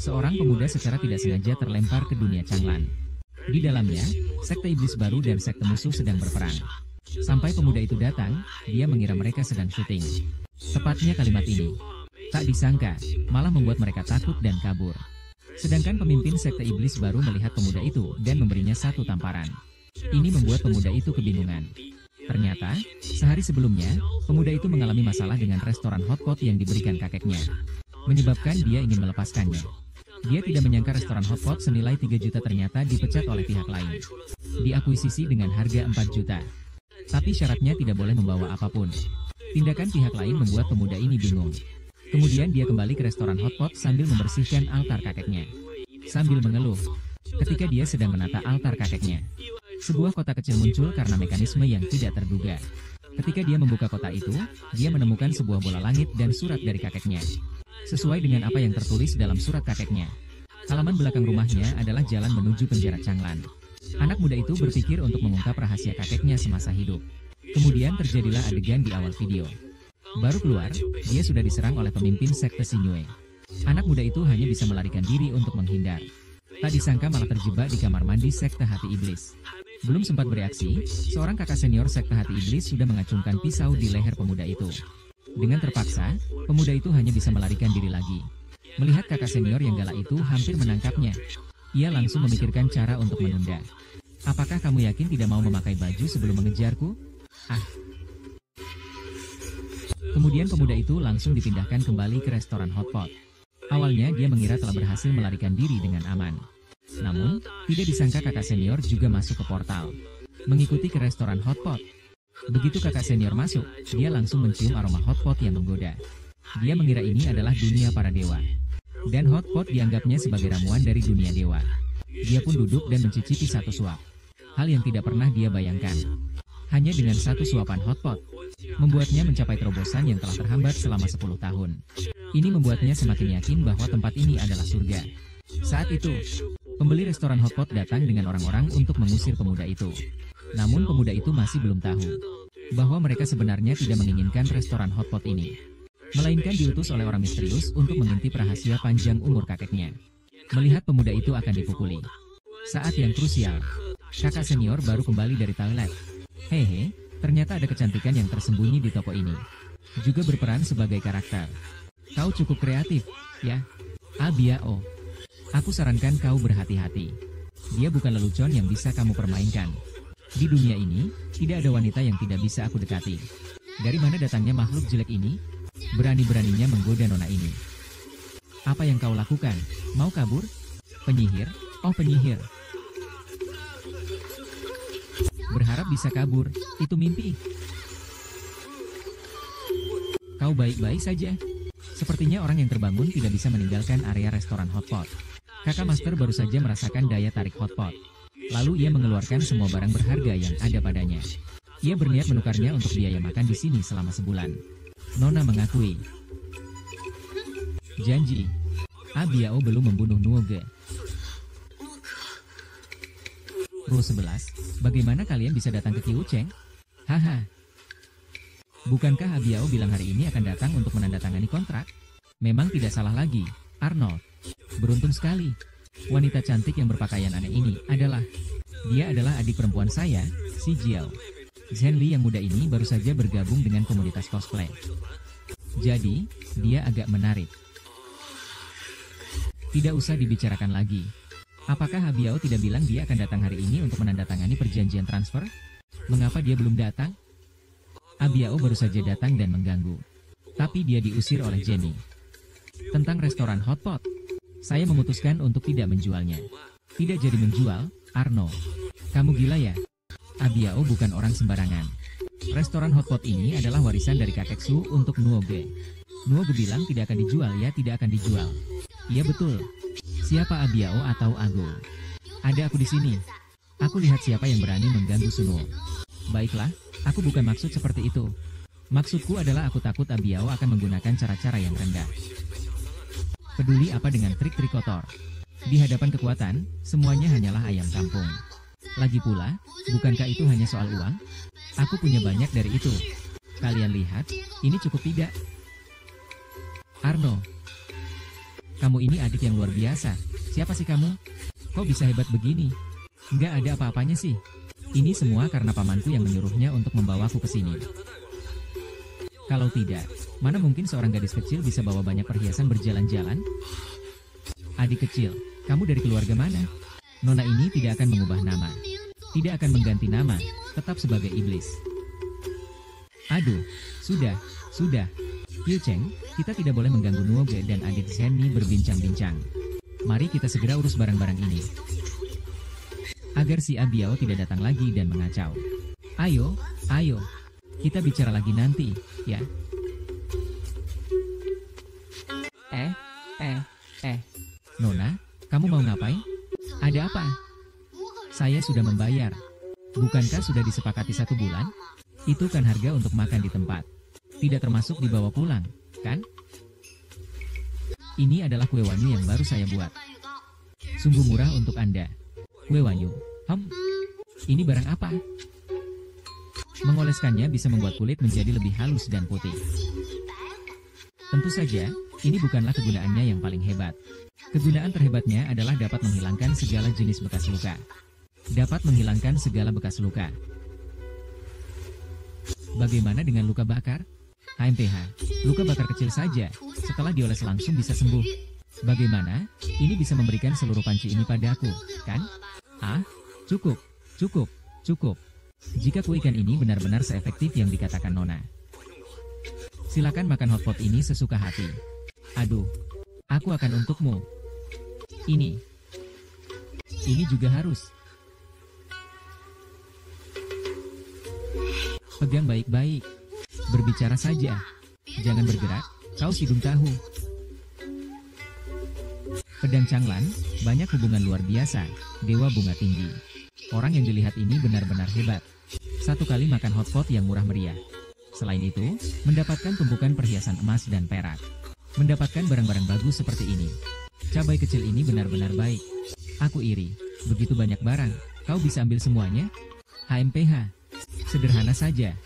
Seorang pemuda secara tidak sengaja terlempar ke dunia Changlan. Di dalamnya, sekte iblis baru dan sekte musuh sedang berperang. Sampai pemuda itu datang, dia mengira mereka sedang syuting. Tepatnya kalimat ini. Tak disangka, malah membuat mereka takut dan kabur. Sedangkan pemimpin sekte iblis baru melihat pemuda itu dan memberinya satu tamparan. Ini membuat pemuda itu kebingungan. Ternyata, sehari sebelumnya, pemuda itu mengalami masalah dengan restoran hotpot yang diberikan kakeknya. Menyebabkan dia ingin melepaskannya. Dia tidak menyangka restoran hotpot senilai 3 juta ternyata dipecat oleh pihak lain. Diakuisisi dengan harga 4 juta. Tapi syaratnya tidak boleh membawa apapun. Tindakan pihak lain membuat pemuda ini bingung. Kemudian dia kembali ke restoran hotpot sambil membersihkan altar kakeknya. Sambil mengeluh, ketika dia sedang menata altar kakeknya, sebuah kotak kecil muncul karena mekanisme yang tidak terduga. Ketika dia membuka kotak itu, dia menemukan sebuah bola langit dan surat dari kakeknya. Sesuai dengan apa yang tertulis dalam surat kakeknya. Halaman belakang rumahnya adalah jalan menuju penjara Changlan. Anak muda itu berpikir untuk mengungkap rahasia kakeknya semasa hidup. Kemudian terjadilah adegan di awal video. Baru keluar, dia sudah diserang oleh pemimpin sekte Xingyue. Anak muda itu hanya bisa melarikan diri untuk menghindar. Tak disangka malah terjebak di kamar mandi sekte hati iblis. Belum sempat bereaksi, seorang kakak senior sekte hati iblis sudah mengacungkan pisau di leher pemuda itu. Dengan terpaksa, pemuda itu hanya bisa melarikan diri lagi. Melihat kakak senior yang galak itu hampir menangkapnya, ia langsung memikirkan cara untuk menunda. Apakah kamu yakin tidak mau memakai baju sebelum mengejarku? Kemudian pemuda itu langsung dipindahkan kembali ke restoran hotpot. Awalnya dia mengira telah berhasil melarikan diri dengan aman. Namun, tidak disangka kakak senior juga masuk ke portal, mengikuti ke restoran hotpot. Begitu kakak senior masuk, dia langsung mencium aroma hotpot yang menggoda. Dia mengira ini adalah dunia para dewa. Dan hotpot dianggapnya sebagai ramuan dari dunia dewa. Dia pun duduk dan mencicipi satu suap. Hal yang tidak pernah dia bayangkan. Hanya dengan satu suapan hotpot, membuatnya mencapai terobosan yang telah terhambat selama 10 tahun. Ini membuatnya semakin yakin bahwa tempat ini adalah surga. Saat itu, pembeli restoran hotpot datang dengan orang-orang untuk mengusir pemuda itu. Namun pemuda itu masih belum tahu bahwa mereka sebenarnya tidak menginginkan restoran hotpot ini, melainkan diutus oleh orang misterius untuk mengintip rahasia panjang umur kakeknya. Melihat pemuda itu akan dipukuli. Saat yang krusial, kakak senior baru kembali dari toilet. Hehe, ternyata ada kecantikan yang tersembunyi di toko ini. Juga berperan sebagai karakter. Kau cukup kreatif, ya? Biao. Aku sarankan kau berhati-hati. Dia bukan lelucon yang bisa kamu permainkan. Di dunia ini, tidak ada wanita yang tidak bisa aku dekati. Dari mana datangnya makhluk jelek ini? Berani-beraninya menggoda nona ini. Apa yang kau lakukan? Mau kabur? Penyihir? Oh penyihir. Berharap bisa kabur, itu mimpi. Kau baik-baik saja. Sepertinya orang yang terbangun tidak bisa meninggalkan area restoran hotpot. Kakak master baru saja merasakan daya tarik hotpot. Lalu ia mengeluarkan semua barang berharga yang ada padanya. Ia berniat menukarnya untuk biaya makan di sini selama sebulan. Nona mengakui. Janji. Biao belum membunuh Nuoge. Rule 11. Bagaimana kalian bisa datang ke Qiucheng? Haha. Bukankah Biao bilang hari ini akan datang untuk menandatangani kontrak? Memang tidak salah lagi, Arnold. Beruntung sekali. Wanita cantik yang berpakaian aneh ini adalah... Dia adalah adik perempuan saya, si Jiao. Zhenli yang muda ini baru saja bergabung dengan komunitas cosplay. Jadi, dia agak menarik. Tidak usah dibicarakan lagi. Apakah Biao tidak bilang dia akan datang hari ini untuk menandatangani perjanjian transfer? Mengapa dia belum datang? Biao baru saja datang dan mengganggu. Tapi dia diusir oleh Jenny. Tentang restoran hotpot, saya memutuskan untuk tidak menjualnya. Tidak jadi menjual, Arno. Kamu gila ya? Biao bukan orang sembarangan. Restoran hotpot ini adalah warisan dari kakek Su untuk Nuoge. Nuoge bilang tidak akan dijual ya, tidak akan dijual. Iya betul. Siapa Biao atau Ago? Ada aku di sini. Aku lihat siapa yang berani mengganggu Sunuo. Baiklah, aku bukan maksud seperti itu. Maksudku adalah aku takut Biao akan menggunakan cara-cara yang rendah. Peduli apa dengan trik-trik kotor? Di hadapan kekuatan, semuanya hanyalah ayam kampung. Lagi pula, bukankah itu hanya soal uang? Aku punya banyak dari itu. Kalian lihat, ini cukup tidak? Arno. Kamu ini adik yang luar biasa. Siapa sih kamu? Kok bisa hebat begini? Nggak ada apa-apanya sih. Ini semua karena pamanku yang menyuruhnya untuk membawaku ke sini. Kalau tidak, mana mungkin seorang gadis kecil bisa bawa banyak perhiasan berjalan-jalan? Adik kecil, kamu dari keluarga mana? Nona ini tidak akan mengubah nama. Tidak akan mengganti nama, tetap sebagai iblis. Aduh, sudah. Yu Cheng, kita tidak boleh mengganggu Nuoge dan adik Zenny berbincang-bincang. Mari kita segera urus barang-barang ini. Agar si Abiao tidak datang lagi dan mengacau. Ayo, kita bicara lagi nanti, ya. Nona, kamu mau ngapain? Ada apa? Saya sudah membayar. Bukankah sudah disepakati 1 bulan? Itu kan harga untuk makan di tempat. Tidak termasuk dibawa pulang, kan? Ini adalah kue wanyu yang baru saya buat. Sungguh murah untuk Anda. Kue wanyu. Ini barang apa? Mengoleskannya bisa membuat kulit menjadi lebih halus dan putih. Tentu saja, ini bukanlah kegunaannya yang paling hebat. Kegunaan terhebatnya adalah dapat menghilangkan segala jenis bekas luka. Dapat menghilangkan segala bekas luka. Bagaimana dengan luka bakar? HMPH, luka bakar kecil saja, setelah dioles langsung bisa sembuh. Bagaimana? Ini bisa memberikan seluruh panci ini padaku, kan? Cukup. Jika kue ikan ini benar-benar seefektif yang dikatakan Nona. Silakan makan hotpot ini sesuka hati. Aduh, aku akan untukmu. Ini juga harus. Pegang baik-baik. Berbicara saja. Jangan bergerak, kau hidung tahu. Pedang Changlan, banyak hubungan luar biasa, dewa bunga tinggi. Orang yang dilihat ini benar-benar hebat. 1 kali makan hotpot yang murah meriah. Selain itu, mendapatkan tumpukan perhiasan emas dan perak. Mendapatkan barang-barang bagus seperti ini. Cabai kecil ini benar-benar baik. Aku iri, begitu banyak barang, kau bisa ambil semuanya? HMPH, sederhana saja.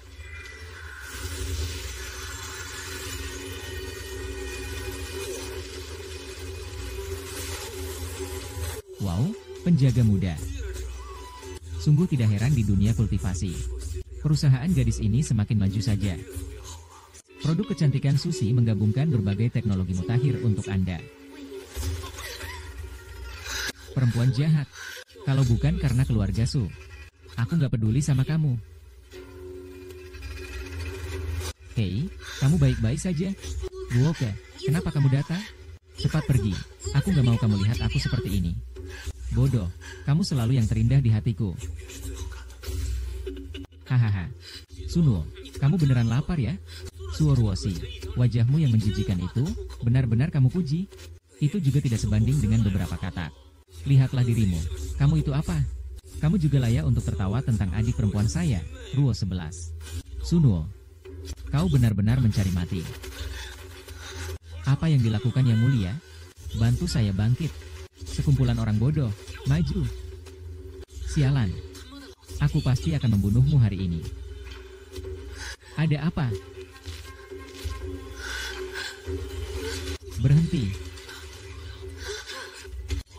Wow, penjaga muda. Sungguh tidak heran di dunia kultivasi. Perusahaan gadis ini semakin maju saja. Produk kecantikan Susi menggabungkan berbagai teknologi mutakhir untuk Anda. Perempuan jahat. Kalau bukan karena keluarga Su, aku nggak peduli sama kamu. Hei, kamu baik-baik saja? Guoke, kenapa kamu datang? Cepat pergi. Aku nggak mau kamu lihat aku seperti ini. Bodoh, kamu selalu yang terindah di hatiku. Hahaha. Sunuo, kamu beneran lapar ya? Suoruoshi, wajahmu yang menjijikan itu, benar-benar kamu puji. Itu juga tidak sebanding dengan beberapa kata. Lihatlah dirimu, kamu itu apa? Kamu juga layak untuk tertawa tentang adik perempuan saya, Ruo 11. Sunuo, kau benar-benar mencari mati. Apa yang dilakukan yang mulia? Bantu saya bangkit. Sekumpulan orang bodoh, maju. Sialan. Aku pasti akan membunuhmu hari ini. Ada apa? Berhenti.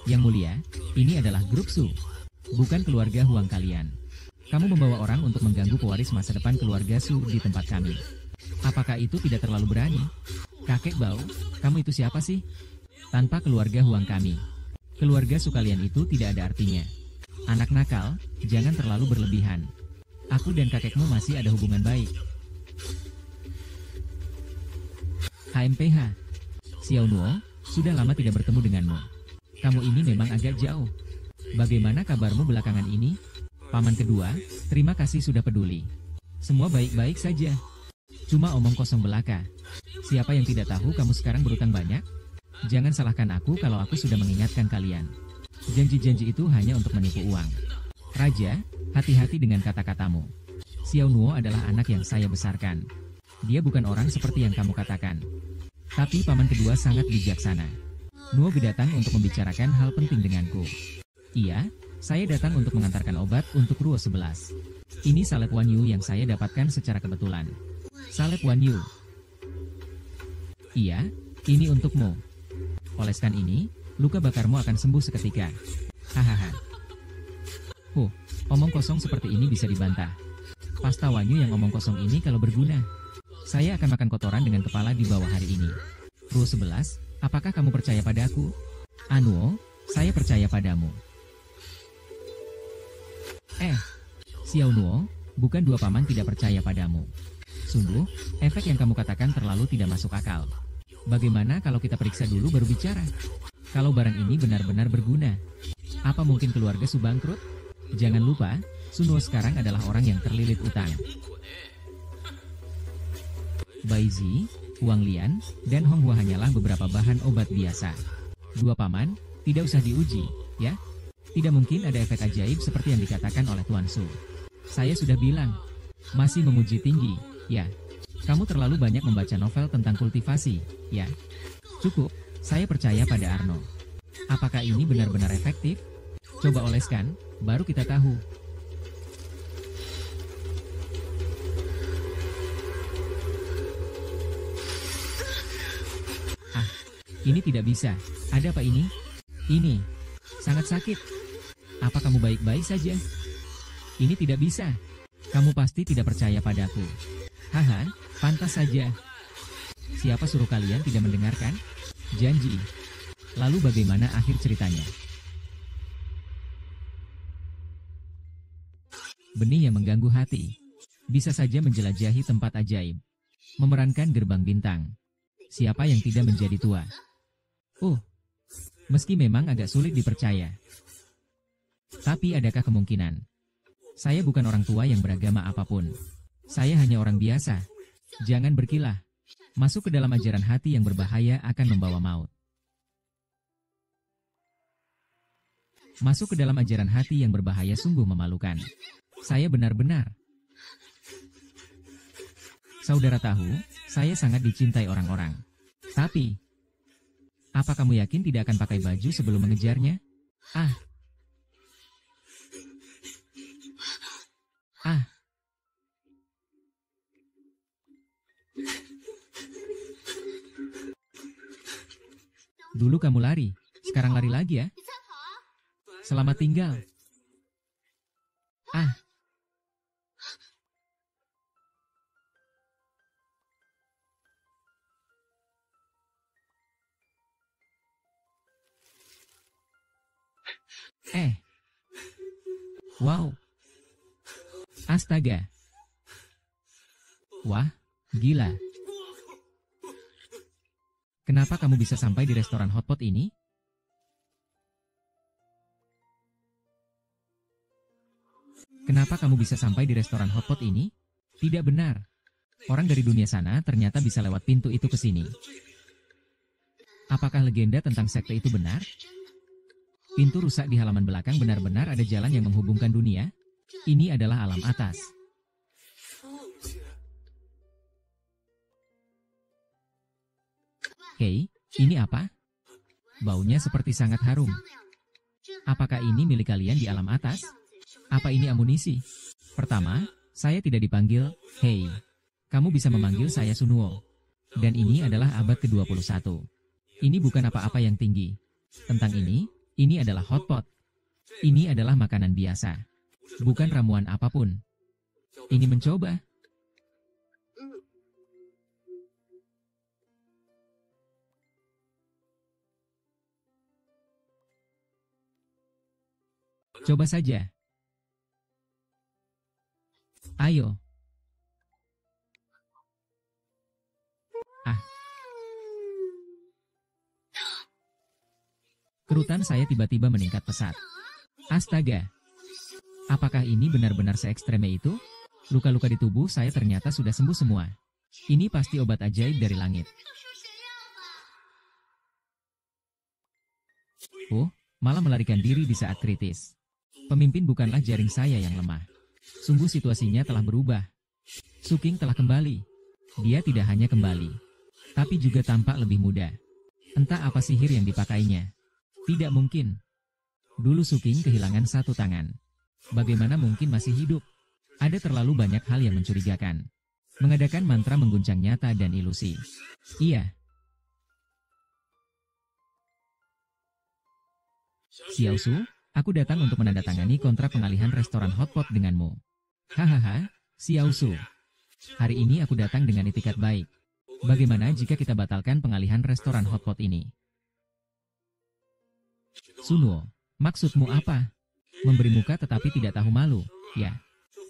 Yang mulia, ini adalah grup Su, bukan keluarga Huang kalian. Kamu membawa orang untuk mengganggu pewaris masa depan keluarga Su di tempat kami. Apakah itu tidak terlalu berani? Kakek bau, kamu itu siapa sih? Tanpa keluarga Huang kami, keluarga Su kalian itu tidak ada artinya. Anak nakal, jangan terlalu berlebihan. Aku dan kakekmu masih ada hubungan baik. HMPH, Xiao Nuo, sudah lama tidak bertemu denganmu. Kamu ini memang agak jauh. Bagaimana kabarmu belakangan ini? Paman kedua, terima kasih sudah peduli. Semua baik-baik saja. Cuma omong kosong belaka. Siapa yang tidak tahu kamu sekarang berutang banyak? Jangan salahkan aku kalau aku sudah mengingatkan kalian. Janji-janji itu hanya untuk menipu uang. Raja, hati-hati dengan kata-katamu. Xiao Nuo adalah anak yang saya besarkan. Dia bukan orang seperti yang kamu katakan. Tapi paman kedua sangat bijaksana. Nuo datang untuk membicarakan hal penting denganku. Iya, saya datang untuk mengantarkan obat untuk Ruo 11. Ini salep Wanyu yang saya dapatkan secara kebetulan. Salep Wanyu. Iya, ini untukmu. Oleskan ini, luka bakarmu akan sembuh seketika. Hahaha. Omong kosong seperti ini bisa dibantah. Pasta wanyu yang omong kosong ini kalau berguna. Saya akan makan kotoran dengan kepala di bawah hari ini. Rule 11, apakah kamu percaya padaku? Anuo, saya percaya padamu. Xiao Nuo, bukan dua paman tidak percaya padamu. Sungguh, efek yang kamu katakan terlalu tidak masuk akal. Bagaimana kalau kita periksa dulu baru bicara? Kalau barang ini benar-benar berguna, apa mungkin keluarga Su bangkrut? Jangan lupa, Sunuo sekarang adalah orang yang terlilit utang. Baizi, Huang Lian, dan Hong Hua hanyalah beberapa bahan obat biasa. Dua paman, tidak usah diuji, ya? Tidak mungkin ada efek ajaib seperti yang dikatakan oleh Tuan Su. Saya sudah bilang, masih memuji tinggi, ya. Kamu terlalu banyak membaca novel tentang kultivasi, ya. Cukup, saya percaya pada Arno. Apakah ini benar-benar efektif? Coba oleskan, baru kita tahu. Ini tidak bisa. Ada apa ini? Ini sangat sakit. Apa kamu baik-baik saja? Ini tidak bisa. Kamu pasti tidak percaya padaku. Haha, pantas saja. Siapa suruh kalian tidak mendengarkan? Janji. Lalu bagaimana akhir ceritanya? Benih yang mengganggu hati. Bisa saja menjelajahi tempat ajaib. Memerankan gerbang bintang. Siapa yang tidak menjadi tua? Meski memang agak sulit dipercaya. Tapi adakah kemungkinan? Saya bukan orang tua yang beragama apapun. Saya hanya orang biasa. Jangan berkilah. Masuk ke dalam ajaran hati yang berbahaya akan membawa maut. Masuk ke dalam ajaran hati yang berbahaya sungguh memalukan. Saya benar-benar. Saudara tahu, saya sangat dicintai orang-orang. Tapi, apa kamu yakin tidak akan pakai baju sebelum mengejarnya? Dulu kamu lari, sekarang lari lagi ya? Selamat tinggal. Wow. Astaga. Wah, gila. Kenapa kamu bisa sampai di restoran hotpot ini? Kenapa kamu bisa sampai di restoran hotpot ini? Tidak benar. Orang dari dunia sana ternyata bisa lewat pintu itu ke sini. Apakah legenda tentang sekte itu benar? Pintu rusak di halaman belakang benar-benar ada jalan yang menghubungkan dunia? Ini adalah alam atas. Hei, ini apa? Baunya seperti sangat harum. Apakah ini milik kalian di alam atas? Apa ini amunisi? Pertama, saya tidak dipanggil, hei. Kamu bisa memanggil saya Sunuo. Dan ini adalah abad ke-21. Ini bukan apa-apa yang tinggi. Tentang ini adalah hotpot. Ini adalah makanan biasa. Bukan ramuan apapun. Ini mencoba. Coba saja. Ayo. Kerutan saya tiba-tiba meningkat pesat. Astaga. Apakah ini benar-benar se-ekstreme itu? Luka-luka di tubuh saya ternyata sudah sembuh semua. Ini pasti obat ajaib dari langit. Malah melarikan diri di saat kritis. Pemimpin bukanlah jaring saya yang lemah. Sungguh situasinya telah berubah. Su King telah kembali. Dia tidak hanya kembali, tapi juga tampak lebih muda. Entah apa sihir yang dipakainya. Tidak mungkin. Dulu Su King kehilangan satu tangan. Bagaimana mungkin masih hidup? Ada terlalu banyak hal yang mencurigakan. Mengadakan mantra mengguncang nyata dan ilusi. Iya. Xiao Su, aku datang untuk menandatangani kontrak pengalihan restoran hotpot denganmu. Hahaha, Xiao Su. Hari ini aku datang dengan itikat baik. Bagaimana jika kita batalkan pengalihan restoran hotpot ini? Sunuo, maksudmu apa? Memberi muka tetapi tidak tahu malu, ya.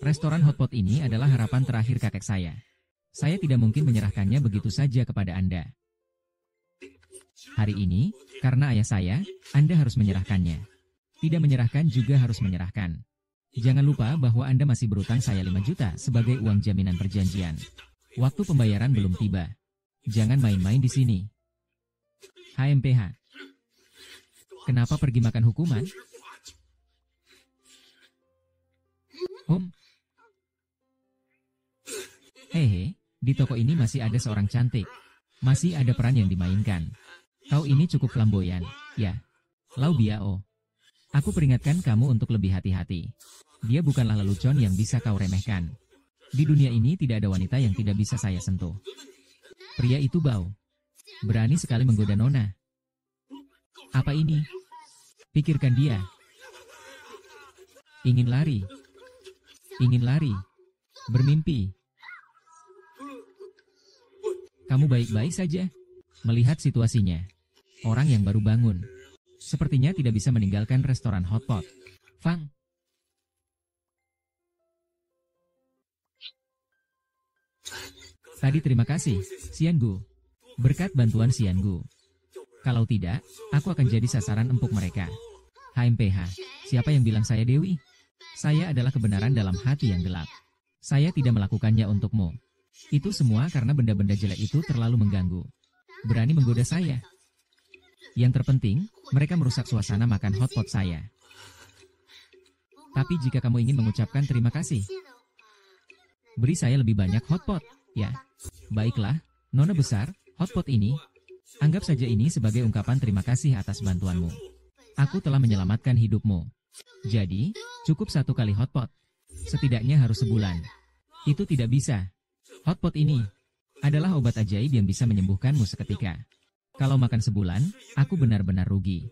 Restoran hotpot ini adalah harapan terakhir kakek saya. Saya tidak mungkin menyerahkannya begitu saja kepada Anda. Hari ini, karena ayah saya, Anda harus menyerahkannya. Tidak menyerahkan juga harus menyerahkan. Jangan lupa bahwa Anda masih berutang saya 5 juta sebagai uang jaminan perjanjian. Waktu pembayaran belum tiba. Jangan main-main di sini. HMPH. Kenapa pergi makan hukuman? Hehe, di toko ini masih ada seorang cantik. Masih ada peran yang dimainkan. Kau ini cukup flamboyan, ya. Lau Biao. Aku peringatkan kamu untuk lebih hati-hati. Dia bukanlah lelucon yang bisa kau remehkan. Di dunia ini tidak ada wanita yang tidak bisa saya sentuh. Pria itu bau. Berani sekali menggoda Nona. Apa ini? Pikirkan dia. Ingin lari. Ingin lari. Bermimpi. Kamu baik-baik saja? Melihat situasinya. Orang yang baru bangun. Sepertinya tidak bisa meninggalkan restoran hotpot. Fang. Tadi terima kasih, Xiangu. Berkat bantuan Xiangu. Kalau tidak, aku akan jadi sasaran empuk mereka. HMPH, siapa yang bilang saya Dewi? Saya adalah kebenaran dalam hati yang gelap. Saya tidak melakukannya untukmu. Itu semua karena benda-benda jelek itu terlalu mengganggu. Berani menggoda saya. Yang terpenting, mereka merusak suasana makan hotpot saya. Tapi jika kamu ingin mengucapkan terima kasih, beri saya lebih banyak hotpot, ya. Baiklah, Nona besar, hotpot ini. Anggap saja ini sebagai ungkapan terima kasih atas bantuanmu. Aku telah menyelamatkan hidupmu. Jadi, cukup 1 kali hotpot. Setidaknya harus sebulan. Itu tidak bisa. Hotpot ini adalah obat ajaib yang bisa menyembuhkanmu seketika. Kalau makan sebulan, aku benar-benar rugi.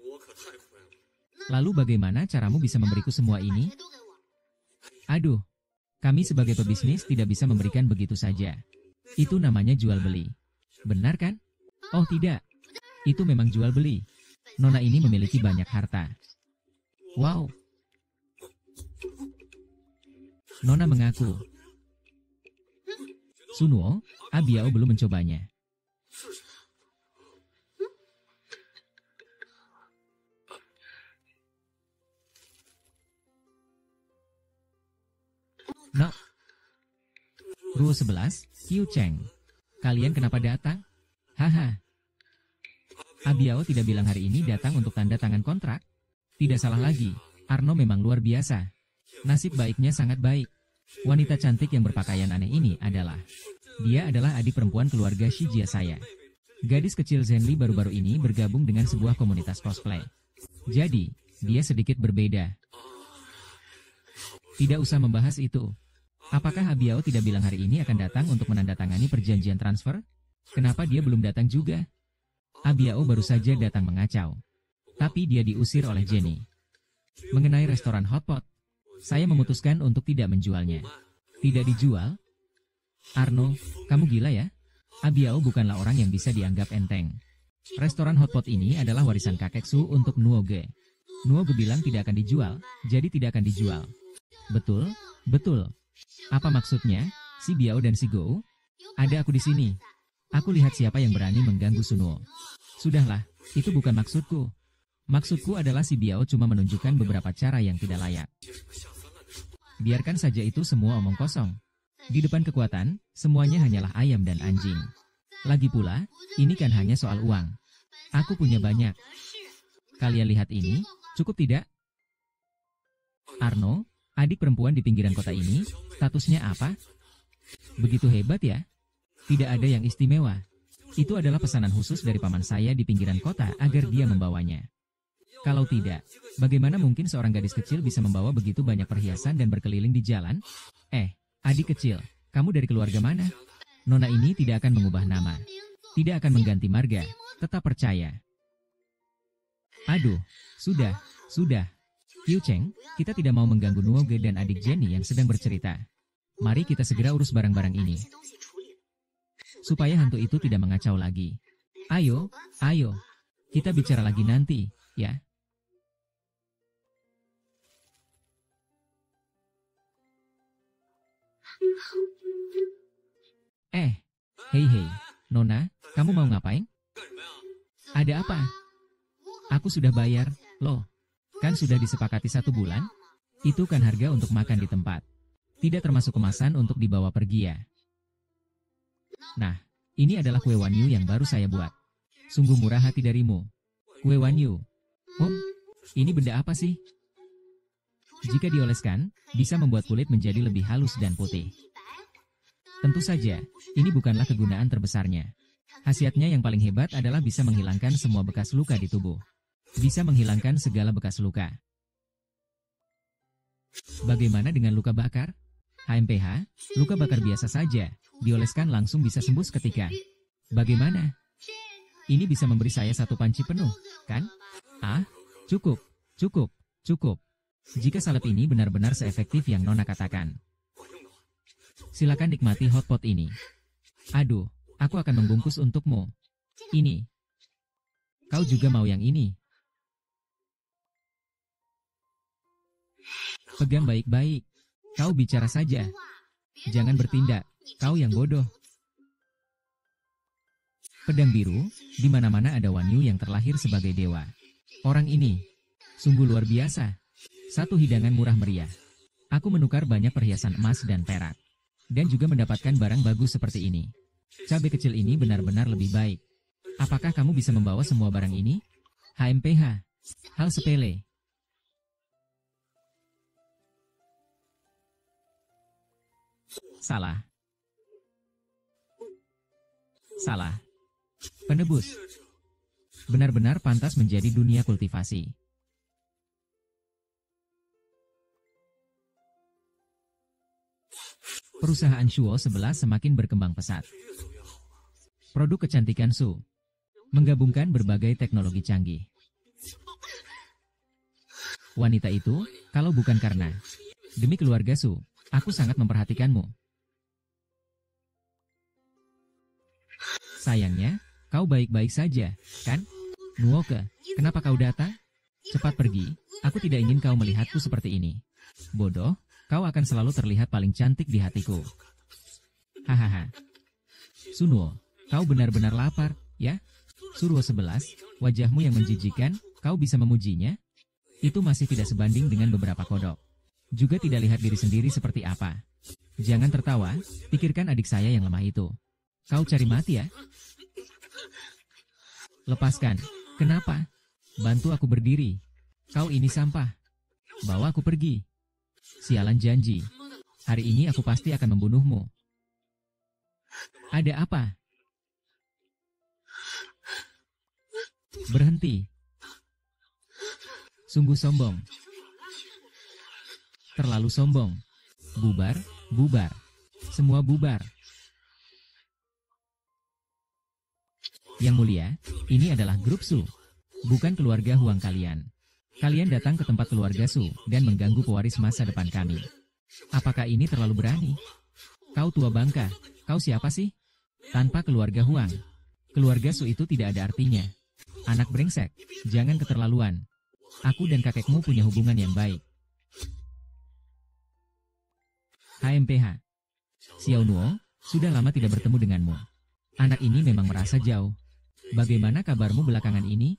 Lalu bagaimana caramu bisa memberiku semua ini? Aduh, kami sebagai pebisnis tidak bisa memberikan begitu saja. Itu namanya jual beli. Benar kan? Oh tidak, itu memang jual beli. Nona ini memiliki banyak harta. Wow. Nona mengaku. Sunuo, Abiao belum mencobanya. No. Rule 11, Qiu Cheng. Kalian kenapa datang? Haha. Abiao tidak bilang hari ini datang untuk tanda tangan kontrak. Tidak salah lagi, Arno memang luar biasa. Nasib baiknya sangat baik. Wanita cantik yang berpakaian aneh ini adalah... Dia adalah adik perempuan keluarga Shijia saya. Gadis kecil Zenli baru-baru ini bergabung dengan sebuah komunitas cosplay. Jadi, dia sedikit berbeda. Tidak usah membahas itu. Apakah Abiao tidak bilang hari ini akan datang untuk menandatangani perjanjian transfer? Kenapa dia belum datang juga? Abiao baru saja datang mengacau. Tapi dia diusir oleh Jenny. Mengenai restoran hotpot, saya memutuskan untuk tidak menjualnya. Tidak dijual? Arno, kamu gila ya? Abiao bukanlah orang yang bisa dianggap enteng. Restoran hotpot ini adalah warisan kakek Su untuk Nuoge. Nuoge bilang tidak akan dijual, jadi tidak akan dijual. Betul, betul. Apa maksudnya, si Biao dan si Go? Ada aku di sini. Aku lihat siapa yang berani mengganggu Sunuo. Sudahlah, itu bukan maksudku. Maksudku adalah si Biao cuma menunjukkan beberapa cara yang tidak layak. Biarkan saja itu semua omong kosong. Di depan kekuatan, semuanya hanyalah ayam dan anjing. Lagi pula, ini kan hanya soal uang. Aku punya banyak. Kalian lihat ini, cukup tidak? Arno, adik perempuan di pinggiran kota ini, statusnya apa? Begitu hebat ya? Tidak ada yang istimewa. Itu adalah pesanan khusus dari paman saya di pinggiran kota agar dia membawanya. Kalau tidak, bagaimana mungkin seorang gadis kecil bisa membawa begitu banyak perhiasan dan berkeliling di jalan? Adik kecil, kamu dari keluarga mana? Nona ini tidak akan mengubah nama. Tidak akan mengganti marga, tetap percaya. Aduh, sudah. Qiu Cheng, kita tidak mau mengganggu Nuoge dan adik Jenny yang sedang bercerita. Mari kita segera urus barang-barang ini, supaya hantu itu tidak mengacau lagi. Ayo, kita bicara lagi nanti, ya. Hei, Nona, kamu mau ngapain? Ada apa? Aku sudah bayar, loh. Kan sudah disepakati 1 bulan? Itu kan harga untuk makan di tempat. Tidak termasuk kemasan untuk dibawa pergi ya. Nah, ini adalah kue Wanyu yang baru saya buat. Sungguh murah hati darimu. Kue Wanyu. Ini benda apa sih? Jika dioleskan, bisa membuat kulit menjadi lebih halus dan putih. Tentu saja, ini bukanlah kegunaan terbesarnya. Khasiatnya yang paling hebat adalah bisa menghilangkan semua bekas luka di tubuh. Bisa menghilangkan segala bekas luka. Bagaimana dengan luka bakar? HMPH, luka bakar biasa saja, dioleskan langsung bisa sembuh seketika. Bagaimana? Ini bisa memberi saya 1 panci penuh, kan? Cukup. Jika salep ini benar-benar seefektif yang Nona katakan. Silakan nikmati hotpot ini. Aduh, aku akan membungkus untukmu. Ini. Kau juga mau yang ini? Pegang baik-baik. Kau bicara saja. Jangan bertindak. Kau yang bodoh. Pedang biru, di mana-mana ada Wanyu yang terlahir sebagai dewa. Orang ini sungguh luar biasa. 1 hidangan murah meriah. Aku menukar banyak perhiasan emas dan perak. Dan juga mendapatkan barang bagus seperti ini. Cabai kecil ini benar-benar lebih baik. Apakah kamu bisa membawa semua barang ini? HMPH. Hal sepele. Salah. Penebus. Benar-benar pantas menjadi dunia kultivasi. Perusahaan Shuo 11 semakin berkembang pesat. Produk kecantikan Su menggabungkan berbagai teknologi canggih. Wanita itu, kalau bukan karena demi keluarga Su, aku sangat memperhatikanmu. Sayangnya, kau baik-baik saja, kan? Nuoke, kenapa kau datang? Cepat pergi, aku tidak ingin kau melihatku seperti ini. Bodoh. Kau akan selalu terlihat paling cantik di hatiku. Hahaha. Sunuo, kau benar-benar lapar, ya? Suruo 11, wajahmu yang menjijikan, kau bisa memujinya? Itu masih tidak sebanding dengan beberapa kodok. Juga tidak lihat diri sendiri seperti apa. Jangan tertawa, pikirkan adik saya yang lemah itu. Kau cari mati ya? Lepaskan. Kenapa? Bantu aku berdiri. Kau ini sampah. Bawa aku pergi. Sialan janji. Hari ini aku pasti akan membunuhmu. Ada apa? Berhenti. Sungguh sombong. Terlalu sombong. Bubar. Semua bubar. Yang mulia, ini adalah grup Su. Bukan keluarga Huang kalian. Kalian datang ke tempat keluarga Su dan mengganggu pewaris masa depan kami. Apakah ini terlalu berani? Kau tua bangka, kau siapa sih? Tanpa keluarga Huang, keluarga Su itu tidak ada artinya. Anak brengsek, jangan keterlaluan. Aku dan kakekmu punya hubungan yang baik. HMPH. Xiao Nuo, sudah lama tidak bertemu denganmu. Anak ini memang merasa jauh. Bagaimana kabarmu belakangan ini?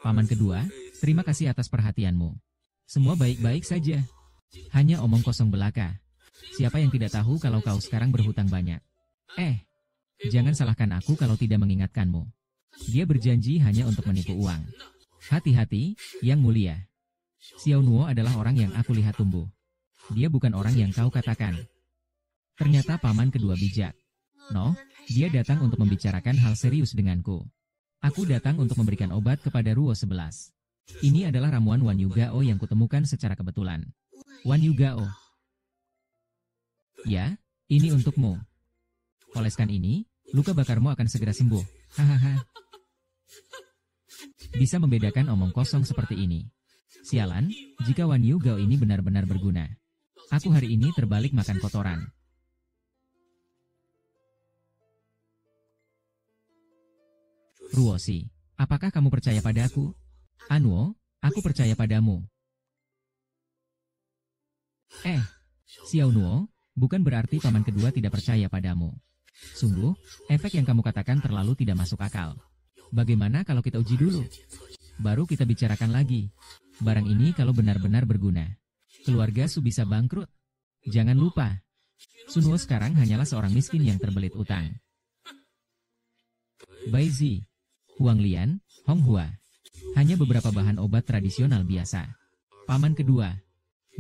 Paman kedua, terima kasih atas perhatianmu. Semua baik-baik saja. Hanya omong kosong belaka. Siapa yang tidak tahu kalau kau sekarang berhutang banyak? Jangan salahkan aku kalau tidak mengingatkanmu. Dia berjanji hanya untuk menipu uang. Hati-hati, Yang Mulia. Xiao Nuo adalah orang yang aku lihat tumbuh. Dia bukan orang yang kau katakan. Ternyata paman kedua bijak. No, dia datang untuk membicarakan hal serius denganku. Aku datang untuk memberikan obat kepada Ruo 11. Ini adalah ramuan Wanyu Gao yang kutemukan secara kebetulan. Wanyu Gao. Ya, ini untukmu. Oleskan ini, luka bakarmu akan segera sembuh. Hahaha. Bisa membedakan omong kosong seperti ini. Sialan, jika Wan Yu Gao ini benar-benar berguna. Aku hari ini terbalik makan kotoran. Ruoshi, apakah kamu percaya padaku? Anuo, aku percaya padamu. Xiao Nuo, bukan berarti paman kedua tidak percaya padamu. Sungguh, efek yang kamu katakan terlalu tidak masuk akal. Bagaimana kalau kita uji dulu? Baru kita bicarakan lagi. Barang ini kalau benar-benar berguna, keluarga Su bisa bangkrut. Jangan lupa, Sunwo sekarang hanyalah seorang miskin yang terbelit utang. Bai Zi, Huang Lian, Hong Hua. Hanya beberapa bahan obat tradisional biasa. Paman kedua,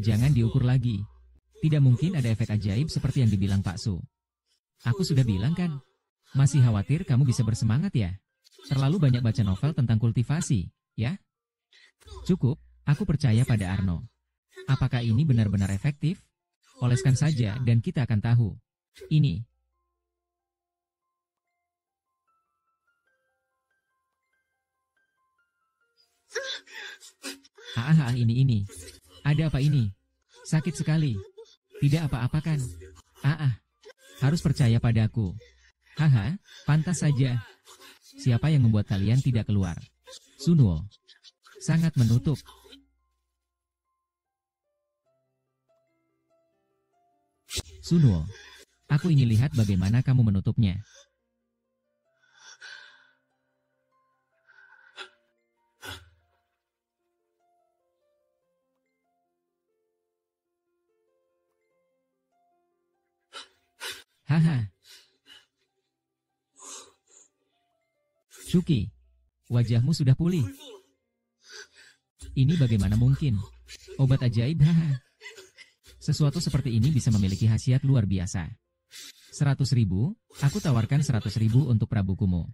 jangan diukur lagi. Tidak mungkin ada efek ajaib seperti yang dibilang Pak Su. Aku sudah bilang kan, masih khawatir kamu bisa bersemangat ya? Terlalu banyak baca novel tentang kultivasi, ya? Cukup, aku percaya pada Arno. Apakah ini benar-benar efektif? Oleskan saja dan kita akan tahu. Ini. Ini. Ada apa ini? Sakit sekali. Tidak apa-apa kan? Harus percaya padaku. Pantas saja. Siapa yang membuat kalian tidak keluar? Sunwo. Sangat menutup. Sunwo. Aku ingin lihat bagaimana kamu menutupnya. Shuki, wajahmu sudah pulih. Ini bagaimana mungkin? Obat ajaib, Sesuatu seperti ini bisa memiliki khasiat luar biasa. 100.000, aku tawarkan 100.000 untuk Prabu Kumo.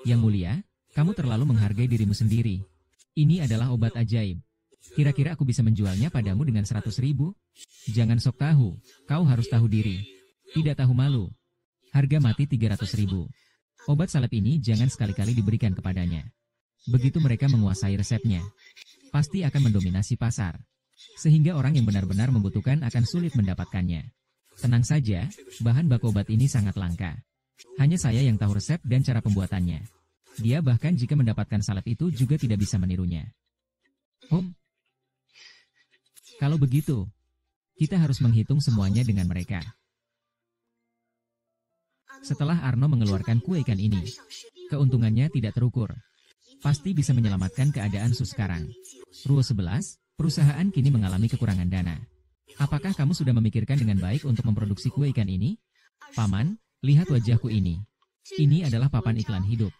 Yang mulia, kamu terlalu menghargai dirimu sendiri. Ini adalah obat ajaib. Kira-kira aku bisa menjualnya padamu dengan 100.000? Jangan sok tahu, kau harus tahu diri. Tidak tahu malu. Harga mati 300.000. Obat salep ini jangan sekali-kali diberikan kepadanya. Begitu mereka menguasai resepnya, pasti akan mendominasi pasar. Sehingga orang yang benar-benar membutuhkan akan sulit mendapatkannya. Tenang saja, bahan baku obat ini sangat langka. Hanya saya yang tahu resep dan cara pembuatannya. Dia bahkan jika mendapatkan salep itu juga tidak bisa menirunya. Kalau begitu, kita harus menghitung semuanya dengan mereka. Setelah Arno mengeluarkan kue ikan ini, keuntungannya tidak terukur. Pasti bisa menyelamatkan keadaan Su sekarang. Ruo 11, perusahaan kini mengalami kekurangan dana. Apakah kamu sudah memikirkan dengan baik untuk memproduksi kue ikan ini? Paman, lihat wajahku ini. Ini adalah papan iklan hidup.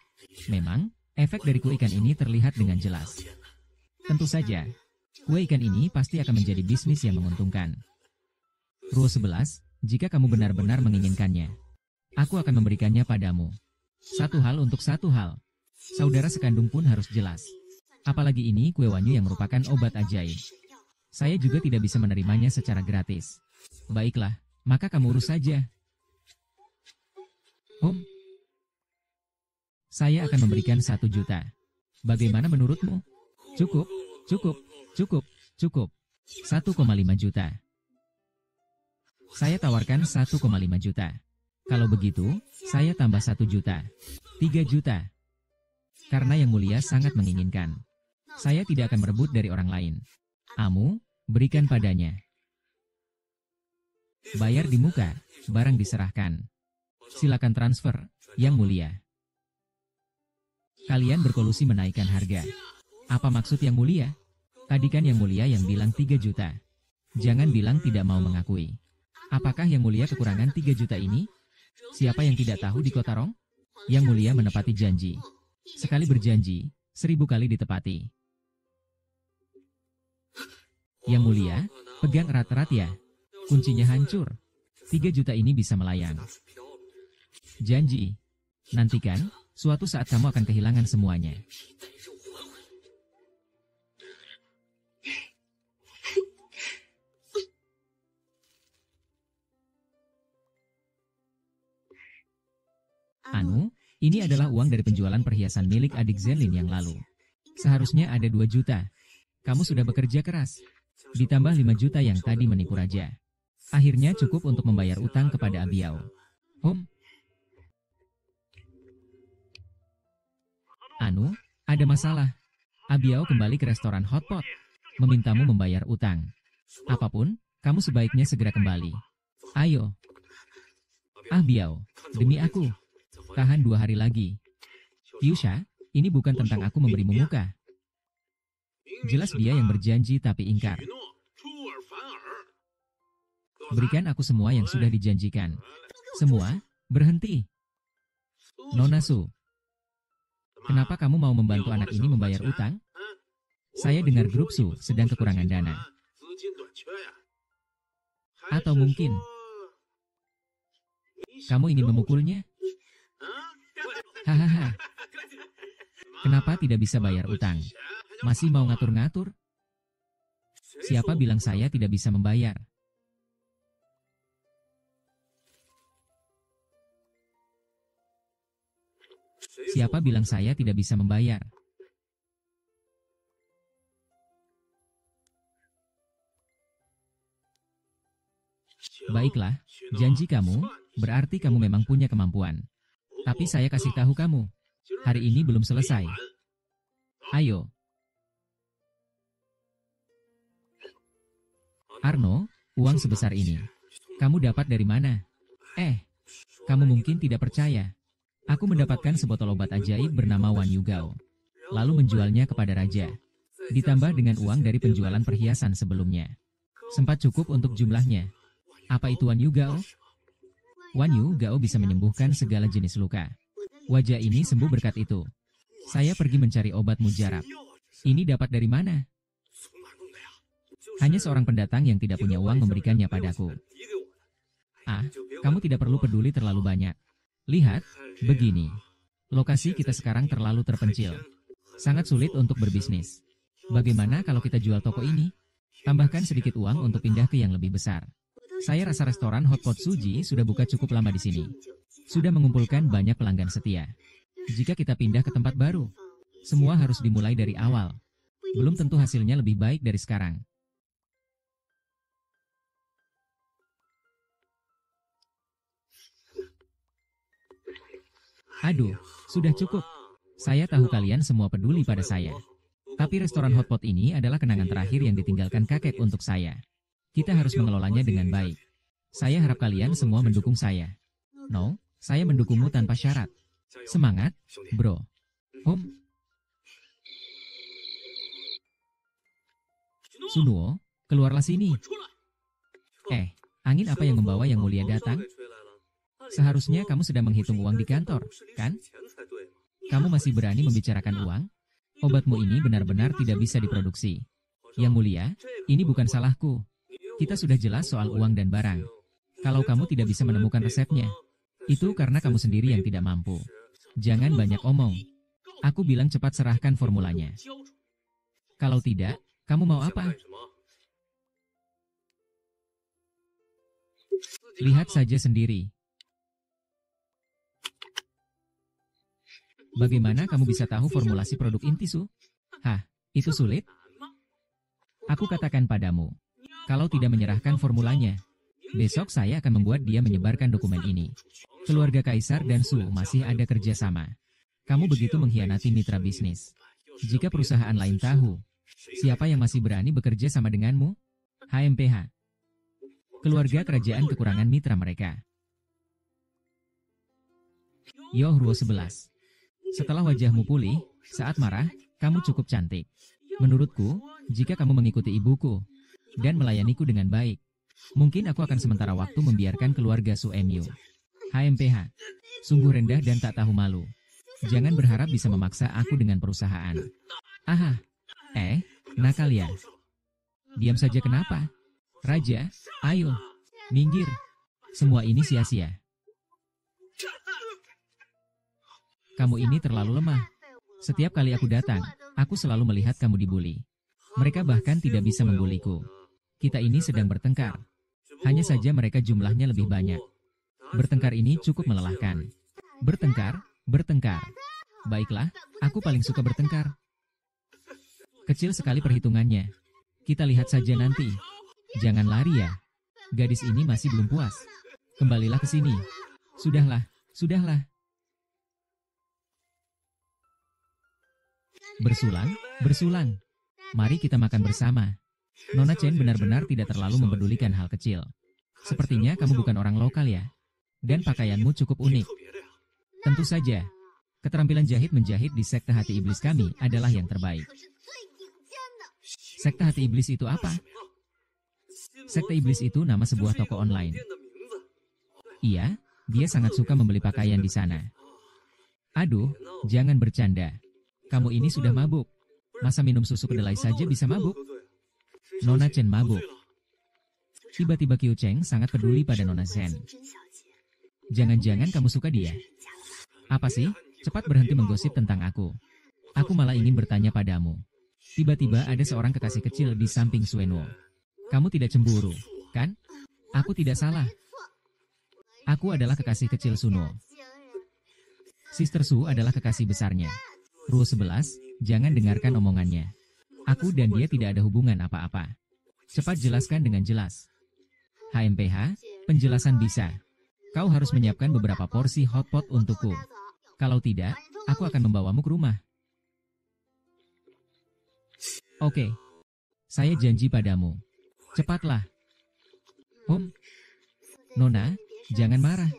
Memang, efek dari kue ikan ini terlihat dengan jelas. Tentu saja, kue ikan ini pasti akan menjadi bisnis yang menguntungkan. Ruo 11, jika kamu benar-benar menginginkannya, aku akan memberikannya padamu. Satu hal untuk satu hal. Saudara sekandung pun harus jelas. Apalagi ini kue wanyu yang merupakan obat ajaib. Saya juga tidak bisa menerimanya secara gratis. Baiklah, maka kamu urus saja. Saya akan memberikan 1 juta. Bagaimana menurutmu? Cukup. 1,5 juta. Saya tawarkan 1,5 juta. Kalau begitu, saya tambah 1 juta. 3 juta. Karena Yang Mulia sangat menginginkan. Saya tidak akan merebut dari orang lain. Amu, berikan padanya. Bayar di muka, barang diserahkan. Silakan transfer, Yang Mulia. Kalian berkolusi menaikkan harga. Apa maksud Yang Mulia? Tadi kan Yang Mulia yang bilang 3 juta. Jangan bilang tidak mau mengakui. Apakah Yang Mulia kekurangan 3 juta ini? Siapa yang tidak tahu di Kota Rong? Yang Mulia menepati janji. Sekali berjanji, 1000 kali ditepati. Yang Mulia, pegang erat-erat ya. Kuncinya hancur. 3 juta ini bisa melayang. Janji. Nantikan, suatu saat kamu akan kehilangan semuanya. Anu, ini adalah uang dari penjualan perhiasan milik adik Zenlin yang lalu. Seharusnya ada 2 juta. Kamu sudah bekerja keras. Ditambah 5 juta yang tadi menipu raja. Akhirnya cukup untuk membayar utang kepada Abiao. Anu, ada masalah. Abiao kembali ke restoran hotpot. Memintamu membayar utang. Apapun, kamu sebaiknya segera kembali. Ayo. Abiao, demi aku. Tahan 2 hari lagi. Yusha, ini bukan tentang aku memberimu muka. Jelas dia yang berjanji tapi ingkar. Berikan aku semua yang sudah dijanjikan. Semua, berhenti. Nona Su. Kenapa kamu mau membantu anak ini membayar utang? Saya dengar grup Su sedang kekurangan dana. Atau mungkin kamu ingin memukulnya? Hahaha. Kenapa tidak bisa bayar utang? Masih mau ngatur-ngatur? Siapa bilang saya tidak bisa membayar? Siapa bilang saya tidak bisa membayar? Baiklah, janji kamu, berarti kamu memang punya kemampuan. Tapi saya kasih tahu kamu, hari ini belum selesai. Ayo. Arno, uang sebesar ini. Kamu dapat dari mana? Kamu mungkin tidak percaya. Aku mendapatkan sebotol obat ajaib bernama Wan Yu Gao. Lalu menjualnya kepada raja. Ditambah dengan uang dari penjualan perhiasan sebelumnya. Sempat cukup untuk jumlahnya. Apa itu Wan Yu Gao? Wan Yu Gao bisa menyembuhkan segala jenis luka. Wajah ini sembuh berkat itu. Saya pergi mencari obat mujarab. Ini dapat dari mana? Hanya seorang pendatang yang tidak punya uang memberikannya padaku. Kamu tidak perlu peduli terlalu banyak. Lihat, begini. Lokasi kita sekarang terlalu terpencil. Sangat sulit untuk berbisnis. Bagaimana kalau kita jual toko ini? Tambahkan sedikit uang untuk pindah ke yang lebih besar. Saya rasa restoran Hotpot Suji sudah buka cukup lama di sini. Sudah mengumpulkan banyak pelanggan setia. Jika kita pindah ke tempat baru, semua harus dimulai dari awal. Belum tentu hasilnya lebih baik dari sekarang. Aduh, sudah cukup. Saya tahu kalian semua peduli pada saya. Tapi restoran Hotpot ini adalah kenangan terakhir yang ditinggalkan kakek untuk saya. Kita harus mengelolanya dengan baik. Saya harap kalian semua mendukung saya. No, saya mendukungmu tanpa syarat. Semangat, bro. Sunuo, keluarlah sini. Angin apa yang membawa Yang Mulia datang? Seharusnya kamu sedang menghitung uang di kantor, kan? Kamu masih berani membicarakan uang? Obatmu ini benar-benar tidak bisa diproduksi. Yang Mulia, ini bukan salahku. Kita sudah jelas soal uang dan barang. Kalau kamu tidak bisa menemukan resepnya, itu karena kamu sendiri yang tidak mampu. Jangan banyak omong. Aku bilang cepat serahkan formulanya. Kalau tidak, kamu mau apa? Lihat saja sendiri. Bagaimana kamu bisa tahu formulasi produk inti, Su? Itu sulit? Aku katakan padamu, kalau tidak menyerahkan formulanya, besok saya akan membuat dia menyebarkan dokumen ini. Keluarga Kaisar dan Su masih ada kerjasama. Kamu begitu mengkhianati mitra bisnis. Jika perusahaan lain tahu, siapa yang masih berani bekerja sama denganmu? HMPH. Keluarga kerajaan kekurangan mitra mereka. Yohruo 11. Setelah wajahmu pulih, saat marah, kamu cukup cantik. Menurutku, jika kamu mengikuti ibuku dan melayaniku dengan baik, mungkin aku akan sementara waktu membiarkan keluarga Su Mu. HMPH. Sungguh rendah dan tak tahu malu. Jangan berharap bisa memaksa aku dengan perusahaan. Nakal ya. Diam saja kenapa? Raja, ayo, minggir. Semua ini sia-sia. Kamu ini terlalu lemah. Setiap kali aku datang, aku selalu melihat kamu dibuli. Mereka bahkan tidak bisa membuliku. Kita ini sedang bertengkar. Hanya saja mereka jumlahnya lebih banyak. Bertengkar ini cukup melelahkan. Bertengkar. Baiklah, aku paling suka bertengkar. Kecil sekali perhitungannya. Kita lihat saja nanti. Jangan lari ya. Gadis ini masih belum puas. Kembalilah ke sini. Sudahlah, sudahlah. Bersulang, bersulang. Mari kita makan bersama. Nona Chen benar-benar tidak terlalu mempedulikan hal kecil. Sepertinya kamu bukan orang lokal ya. Dan pakaianmu cukup unik. Tentu saja. Keterampilan jahit menjahit di sekte hati iblis kami adalah yang terbaik. Sekte hati iblis itu apa? Sekte iblis itu nama sebuah toko online. Iya, dia sangat suka membeli pakaian di sana. Aduh, jangan bercanda. Kamu ini sudah mabuk. Masa minum susu kedelai saja bisa mabuk? Nona Chen mabuk. Tiba-tiba Qiu Cheng sangat peduli pada Nona Chen. Jangan-jangan kamu suka dia? Apa sih? Cepat berhenti menggosip tentang aku. Aku malah ingin bertanya padamu. Tiba-tiba ada seorang kekasih kecil di samping Suenuo. Kamu tidak cemburu, kan? Aku tidak salah. Aku adalah kekasih kecil Sunuo. Sister Su adalah kekasih besarnya. Ruo 11, jangan dengarkan omongannya. Aku dan dia tidak ada hubungan apa-apa. Cepat jelaskan dengan jelas. HMPH, penjelasan bisa. Kau harus menyiapkan beberapa porsi hotpot untukku. Kalau tidak, aku akan membawamu ke rumah. Oke. Saya janji padamu. Cepatlah. Nona, jangan marah.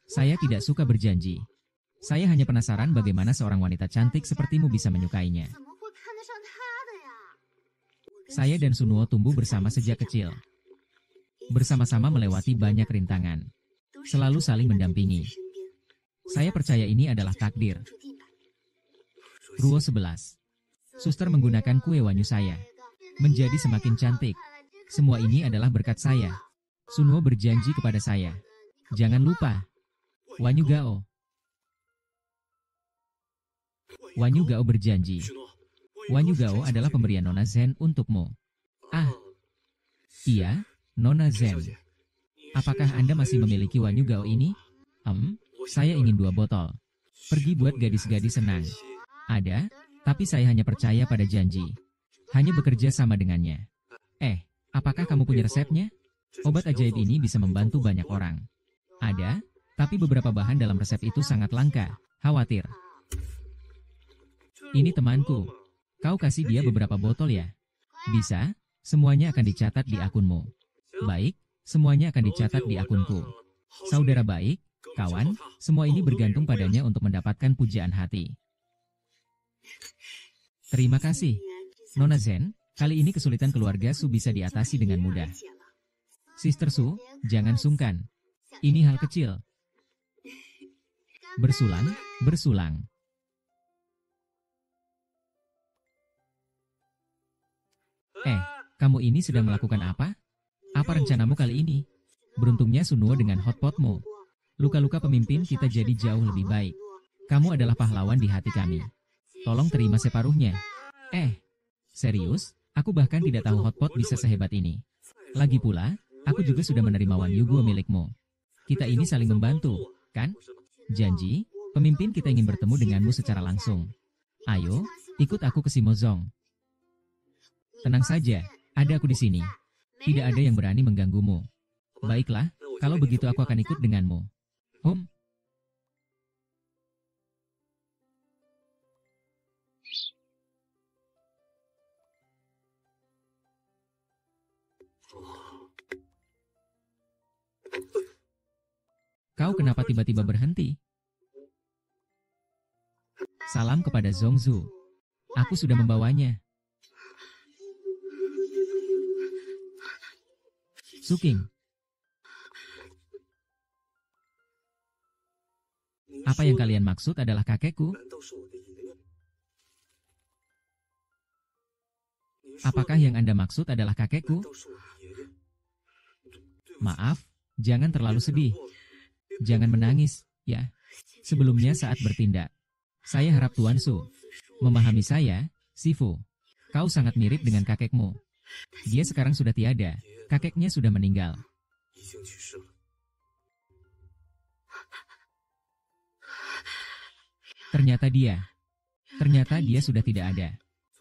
Saya tidak suka berjanji. Saya hanya penasaran bagaimana seorang wanita cantik sepertimu bisa menyukainya. Saya dan Sunuo tumbuh bersama sejak kecil. Bersama-sama melewati banyak rintangan. Selalu saling mendampingi. Saya percaya ini adalah takdir. Ruo 11. Suster menggunakan kue wanyu saya. Menjadi semakin cantik. Semua ini adalah berkat saya. Sunuo berjanji kepada saya. Jangan lupa. Wanyu Gao. Wanyu Gao berjanji. Wanyu Gao adalah pemberian Nona Zen untukmu. Ah. Iya, Nona Zen. Apakah Anda masih memiliki Wanyu Gao ini? Saya ingin 2 botol. Pergi buat gadis-gadis senang. Ada, tapi saya hanya percaya pada janji. Hanya bekerja sama dengannya. Apakah kamu punya resepnya? Obat ajaib ini bisa membantu banyak orang. Ada, tapi beberapa bahan dalam resep itu sangat langka. Khawatir. Ini temanku. Kau kasih dia beberapa botol ya? Bisa, semuanya akan dicatat di akunmu. Baik, semuanya akan dicatat di akunku. Saudara baik, kawan, semua ini bergantung padanya untuk mendapatkan pujaan hati. Terima kasih. Nona Zen, kali ini kesulitan keluarga Su bisa diatasi dengan mudah. Sister Su, jangan sungkan. Ini hal kecil. Bersulang, bersulang. Kamu ini sedang melakukan apa? Apa rencanamu kali ini? Beruntungnya Sunuo dengan hotpotmu. Luka-luka pemimpin kita jadi jauh lebih baik. Kamu adalah pahlawan di hati kami. Tolong terima separuhnya. Serius? Aku bahkan tidak tahu hotpot bisa sehebat ini. Lagi pula, aku juga sudah menerima Wan Yuguo milikmu. Kita ini saling membantu, kan? Janji, pemimpin kita ingin bertemu denganmu secara langsung. Ayo, ikut aku ke Simozong. Tenang saja, ada aku di sini. Tidak ada yang berani mengganggumu. Baiklah, kalau begitu aku akan ikut denganmu. Kau kenapa tiba-tiba berhenti? Salam kepada Zongzu. Aku sudah membawanya. Suking. Apa yang kalian maksud adalah kakekku? Apakah yang Anda maksud adalah kakekku? Maaf, jangan terlalu sedih. Jangan menangis, ya. Sebelumnya saat bertindak. Saya harap Tuan Su memahami saya, Sifu. Kau sangat mirip dengan kakekmu. Dia sekarang sudah tiada. Kakeknya sudah meninggal. Ternyata dia sudah tidak ada.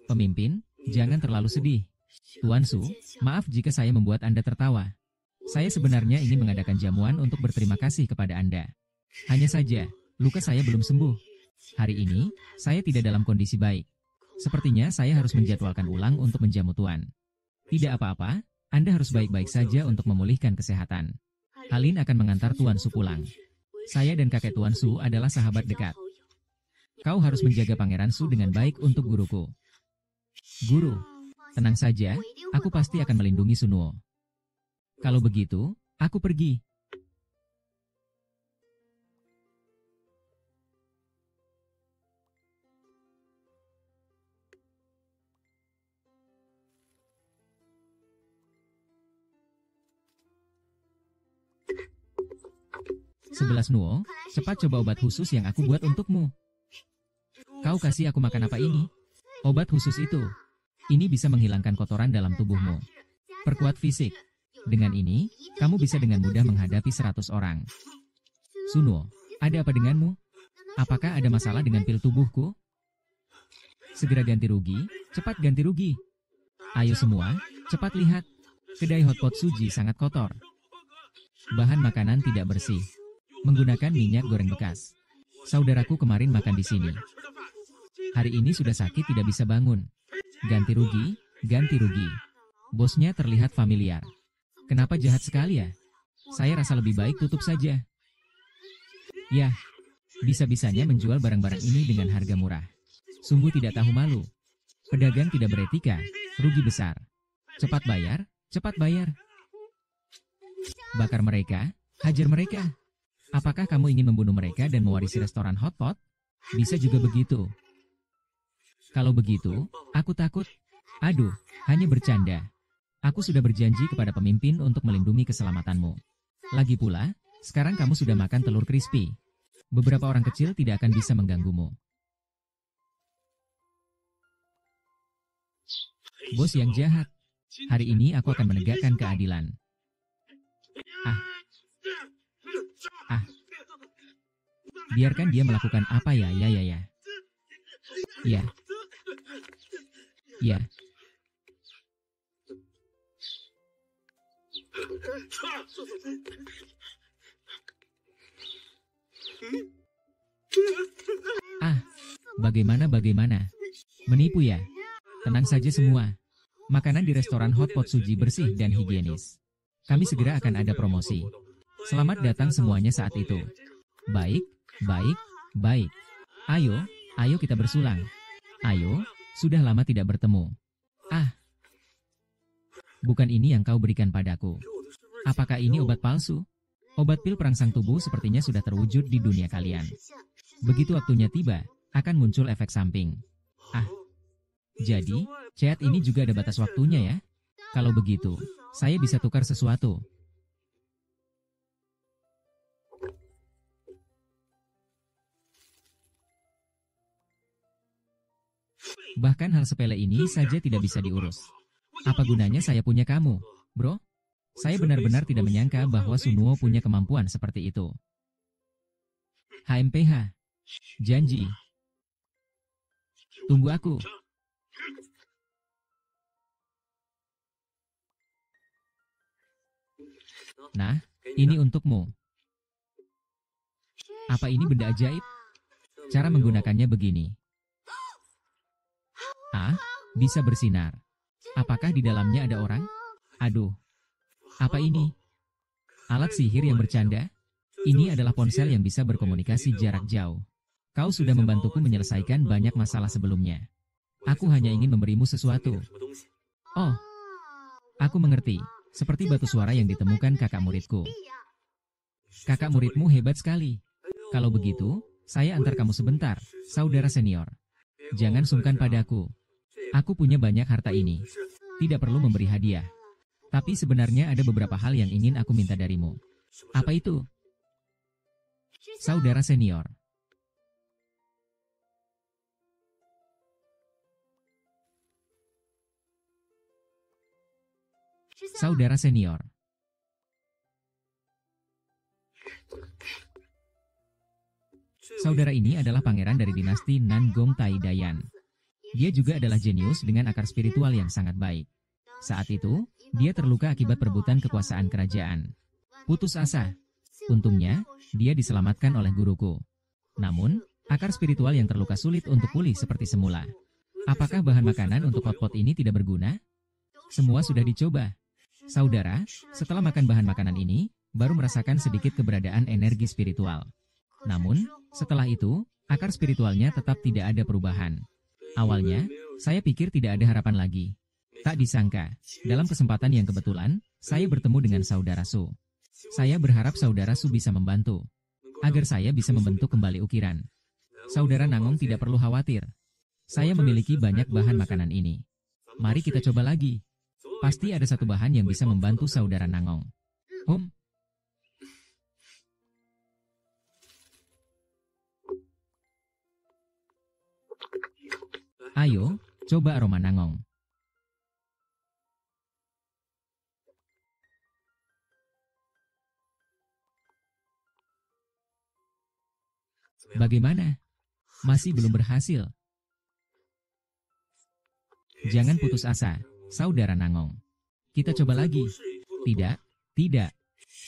Pemimpin, Jangan terlalu sedih. Tuan Su, maaf jika saya membuat Anda tertawa. Saya sebenarnya ingin mengadakan jamuan untuk berterima kasih kepada Anda. Hanya saja, luka saya belum sembuh. Hari ini, saya tidak dalam kondisi baik. Sepertinya saya harus menjadwalkan ulang untuk menjamu Tuan. Tidak apa-apa, Anda harus baik-baik saja untuk memulihkan kesehatan. Halin akan mengantar Tuan Su pulang. Saya dan kakek Tuan Su adalah sahabat dekat. Kau harus menjaga Pangeran Su dengan baik untuk guruku. Guru, tenang saja, aku pasti akan melindungi Sunuo. Kalau begitu, aku pergi. Sebelas Nuo, cepat coba obat khusus yang aku buat untukmu. Kau kasih aku makan apa ini? Obat khusus itu. Ini bisa menghilangkan kotoran dalam tubuhmu. Perkuat fisik. Dengan ini, kamu bisa dengan mudah menghadapi 100 orang. Sunuo, ada apa denganmu? Apakah ada masalah dengan pil tubuhku? Segera ganti rugi, cepat ganti rugi. Ayo semua, cepat lihat. Kedai hotpot Suji sangat kotor. Bahan makanan tidak bersih. Menggunakan minyak goreng bekas. Saudaraku kemarin makan di sini. Hari ini sudah sakit tidak bisa bangun. Ganti rugi, ganti rugi. Bosnya terlihat familiar. Kenapa jahat sekali ya? Saya rasa lebih baik tutup saja. Ya, bisa-bisanya menjual barang-barang ini dengan harga murah. Sungguh tidak tahu malu. Pedagang tidak beretika, rugi besar. Cepat bayar, cepat bayar. Bakar mereka, hajar mereka. Apakah kamu ingin membunuh mereka dan mewarisi restoran hotpot? Bisa juga begitu. Kalau begitu, aku takut. Aduh, hanya bercanda. Aku sudah berjanji kepada pemimpin untuk melindungi keselamatanmu. Lagi pula, sekarang kamu sudah makan telur crispy. Beberapa orang kecil tidak akan bisa mengganggumu. Bos yang jahat. Hari ini aku akan menegakkan keadilan. Biarkan dia melakukan apa ya. Ya. Bagaimana? Menipu ya? Tenang saja semua. Makanan di restoran hotpot Suji bersih dan higienis. Kami segera akan ada promosi. Selamat datang semuanya saat itu. Baik. Ayo kita bersulang. Ayo, sudah lama tidak bertemu. Bukan ini yang kau berikan padaku. Apakah ini obat palsu? Obat pil perangsang tubuh sepertinya sudah terwujud di dunia kalian. Begitu waktunya tiba, akan muncul efek samping. Jadi, chat ini juga ada batas waktunya ya? Kalau begitu, saya bisa tukar sesuatu. Bahkan hal sepele ini saja tidak bisa diurus. Apa gunanya saya punya kamu, bro? Saya benar-benar tidak menyangka bahwa Sunuo punya kemampuan seperti itu. HMPH. Janji. Tunggu aku. Nah, ini untukmu. Apa ini benda ajaib? Cara menggunakannya begini. Bisa bersinar. Apakah di dalamnya ada orang? Aduh. Apa ini? Alat sihir yang bercanda? Ini adalah ponsel yang bisa berkomunikasi jarak jauh. Kau sudah membantuku menyelesaikan banyak masalah sebelumnya. Aku hanya ingin memberimu sesuatu. Oh, aku mengerti. Seperti batu suara yang ditemukan kakak muridku. Kakak muridmu hebat sekali. Kalau begitu, saya antar kamu sebentar, saudara senior. Jangan sungkan padaku. Aku punya banyak harta ini. Tidak perlu memberi hadiah. Tapi sebenarnya ada beberapa hal yang ingin aku minta darimu. Apa itu? Saudara senior. Saudara senior. Saudara ini adalah pangeran dari dinasti Nangong Tai Dayan. Dia juga adalah jenius dengan akar spiritual yang sangat baik. Saat itu, dia terluka akibat perebutan kekuasaan kerajaan. Putus asa. Untungnya, dia diselamatkan oleh guruku. Namun, akar spiritual yang terluka sulit untuk pulih seperti semula. Apakah bahan makanan untuk hotpot ini tidak berguna? Semua sudah dicoba. Saudara, setelah makan bahan makanan ini, baru merasakan sedikit keberadaan energi spiritual. Namun, setelah itu, akar spiritualnya tetap tidak ada perubahan. Awalnya, saya pikir tidak ada harapan lagi. Tak disangka, dalam kesempatan yang kebetulan, saya bertemu dengan saudara Su. Saya berharap saudara Su bisa membantu, agar saya bisa membentuk kembali ukiran. Saudara Nangong tidak perlu khawatir. Saya memiliki banyak bahan makanan ini. Mari kita coba lagi. Pasti ada satu bahan yang bisa membantu saudara Nangong. Ayo, coba aroma Nangong. Bagaimana? Masih belum berhasil? Jangan putus asa, saudara Nangong. Kita coba lagi. Tidak.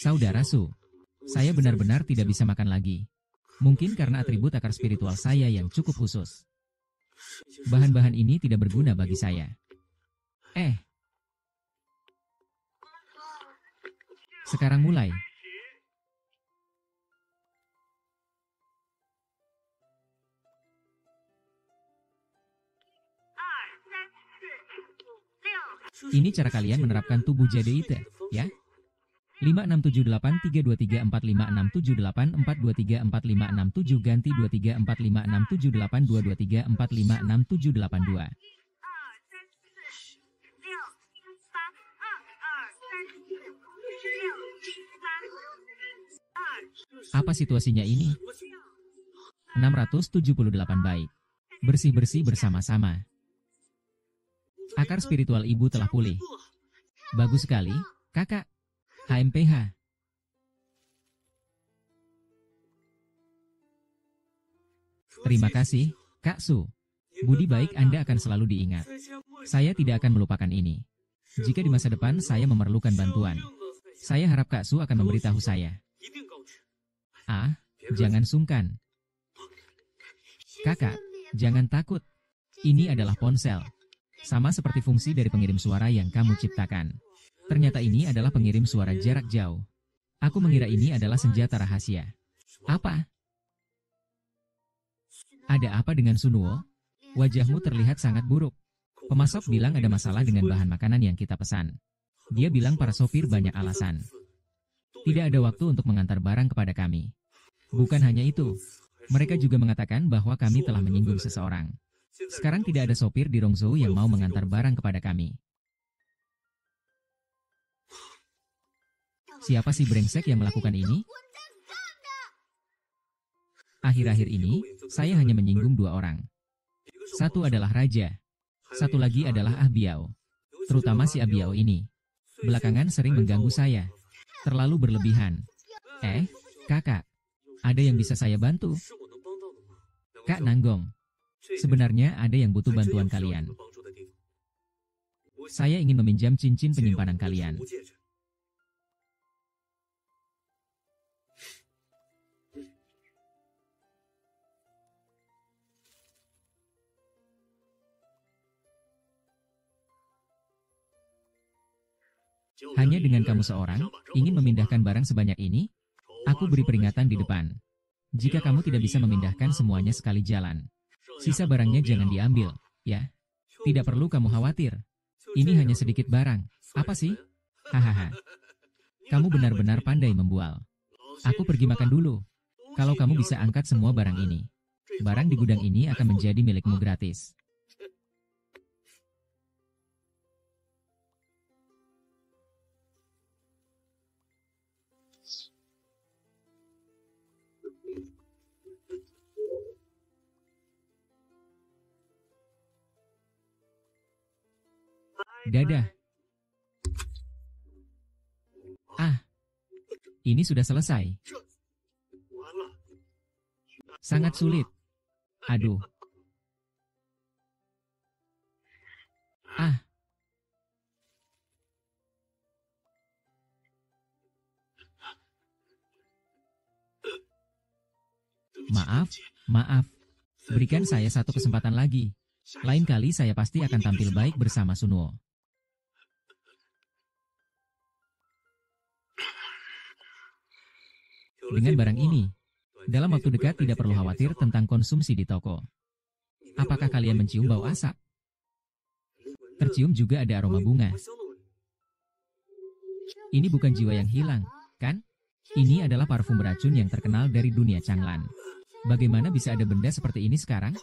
Saudara Su. Saya benar-benar tidak bisa makan lagi. Mungkin karena atribut akar spiritual saya yang cukup khusus. Bahan-bahan ini tidak berguna bagi saya. Sekarang mulai. Ini cara kalian menerapkan tubuh Jadeite, ya? 5678323456784234534567 ganti 2345678223456782. Apa situasinya ini? 678 baik. Bersih-bersih bersama-sama. Akar spiritual ibu telah pulih. Bagus sekali, kakak. HMPH. Terima kasih, Kak Su. Budi baik Anda akan selalu diingat. Saya tidak akan melupakan ini. Jika di masa depan saya memerlukan bantuan, saya harap Kak Su akan memberitahu saya. Jangan sungkan. Kakak, jangan takut. Ini adalah ponsel. Sama seperti fungsi dari pengirim suara yang kamu ciptakan. Ternyata ini adalah pengirim suara jarak jauh. Aku mengira ini adalah senjata rahasia. Apa? Ada apa dengan Sunuo? Wajahmu terlihat sangat buruk. Pemasok bilang ada masalah dengan bahan makanan yang kita pesan. Dia bilang para sopir banyak alasan. Tidak ada waktu untuk mengantar barang kepada kami. Bukan hanya itu. Mereka juga mengatakan bahwa kami telah menyinggung seseorang. Sekarang tidak ada sopir di Rongzhou yang mau mengantar barang kepada kami. Siapa si brengsek yang melakukan ini? Akhir-akhir ini, saya hanya menyinggung dua orang. Satu adalah Raja. Satu lagi adalah Ah Biao. Terutama si Ah Biao ini. Belakangan sering mengganggu saya. Terlalu berlebihan. Kakak. Ada yang bisa saya bantu? Kak Nanggong. Sebenarnya ada yang butuh bantuan kalian. Saya ingin meminjam cincin penyimpanan kalian. Hanya dengan kamu seorang, ingin memindahkan barang sebanyak ini? Aku beri peringatan di depan. Jika kamu tidak bisa memindahkan semuanya sekali jalan, sisa barangnya jangan diambil, ya. Tidak perlu kamu khawatir. Ini hanya sedikit barang. Apa sih? Hahaha. Kamu benar-benar pandai membual. Aku pergi makan dulu. Kalau kamu bisa angkat semua barang ini, barang di gudang ini akan menjadi milikmu gratis. Dadah. Ini sudah selesai. Sangat sulit. Aduh. Ah, maaf, maaf. Berikan saya satu kesempatan lagi. Lain kali saya pasti akan tampil baik bersama Sunwo. Dengan barang ini, dalam waktu dekat tidak perlu khawatir tentang konsumsi di toko. Apakah kalian mencium bau asap? Tercium juga ada aroma bunga. Ini bukan jiwa yang hilang, kan? Ini adalah parfum beracun yang terkenal dari dunia Changlan. Bagaimana bisa ada benda seperti ini sekarang?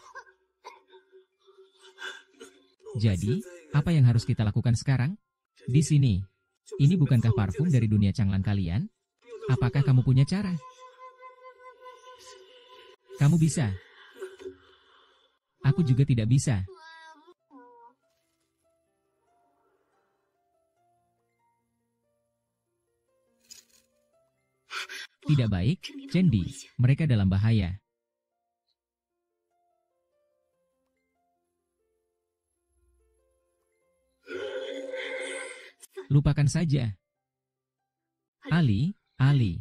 Jadi, apa yang harus kita lakukan sekarang? Di sini. Ini bukankah parfum dari dunia Changlan kalian? Apakah kamu punya cara? Kamu bisa. Aku juga tidak bisa. Tidak baik, Cendi. Mereka dalam bahaya. Lupakan saja. Ali, Ali.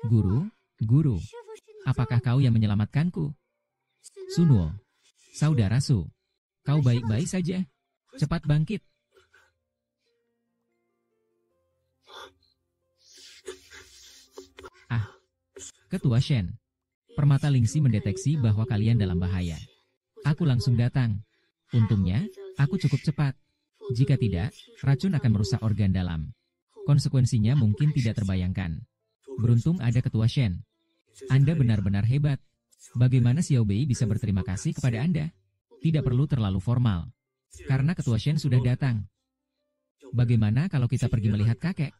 Guru, guru. Apakah kau yang menyelamatkanku? Sunwo. Saudara Su. Kau baik-baik saja. Cepat bangkit. Ah. Ketua Shen. Permata Lingxi mendeteksi bahwa kalian dalam bahaya. Aku langsung datang. Untungnya, aku cukup cepat. Jika tidak, racun akan merusak organ dalam. Konsekuensinya mungkin tidak terbayangkan. Beruntung ada Ketua Shen. Anda benar-benar hebat. Bagaimana Xiao Bei bisa berterima kasih kepada Anda? Tidak perlu terlalu formal. Karena Ketua Shen sudah datang. Bagaimana kalau kita pergi melihat kakek?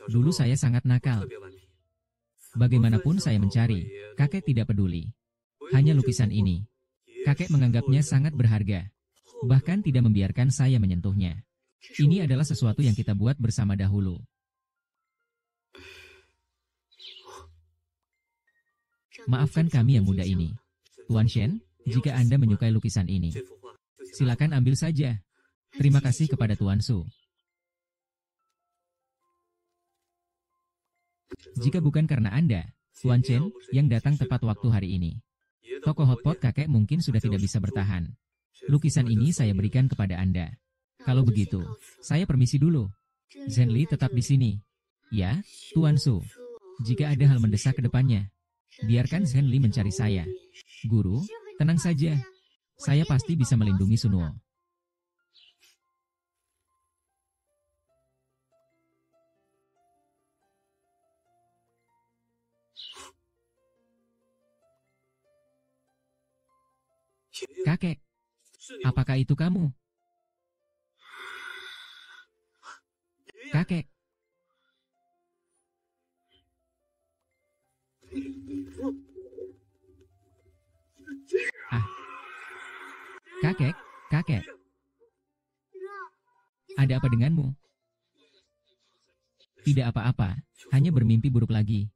Dulu saya sangat nakal. Bagaimanapun saya mencari, kakek tidak peduli. Hanya lukisan ini. Kakek menganggapnya sangat berharga. Bahkan tidak membiarkan saya menyentuhnya. Ini adalah sesuatu yang kita buat bersama dahulu. Maafkan kami yang muda ini. Tuan Shen, jika Anda menyukai lukisan ini, silakan ambil saja. Terima kasih kepada Tuan Su. Jika bukan karena Anda, Tuan Chen, yang datang tepat waktu hari ini, toko hotpot kakek mungkin sudah tidak bisa bertahan. Lukisan ini saya berikan kepada Anda. Kalau begitu, saya permisi dulu. Zhenli tetap di sini. Ya, Tuan Su. Jika ada hal mendesak ke depannya, biarkan Zhenli mencari saya. Guru, tenang saja. Saya pasti bisa melindungi Sunwo. Kakek, apakah itu kamu? Kakek. Ah. Kakek, kakek. Ada apa denganmu? Tidak apa-apa, hanya bermimpi buruk lagi.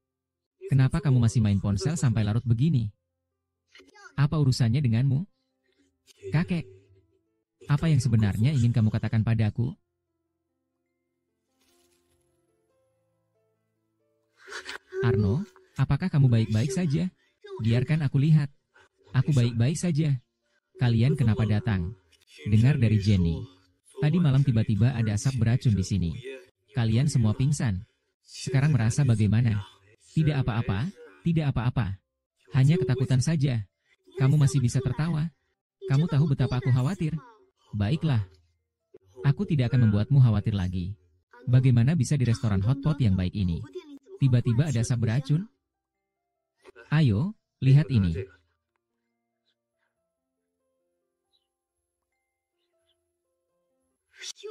Kenapa kamu masih main ponsel sampai larut begini? Apa urusannya denganmu? Kakek, apa yang sebenarnya ingin kamu katakan padaku? Arno, apakah kamu baik-baik saja? Biarkan aku lihat. Aku baik-baik saja. Kalian kenapa datang? Dengar dari Jenny. Tadi malam tiba-tiba ada asap beracun di sini. Kalian semua pingsan. Sekarang merasa bagaimana? Tidak apa-apa, tidak apa-apa. Hanya ketakutan saja. Kamu masih bisa tertawa. Kamu tahu betapa aku khawatir. Baiklah. Aku tidak akan membuatmu khawatir lagi. Bagaimana bisa di restoran hotpot yang baik ini? Tiba-tiba ada asap beracun? Ayo, lihat ini.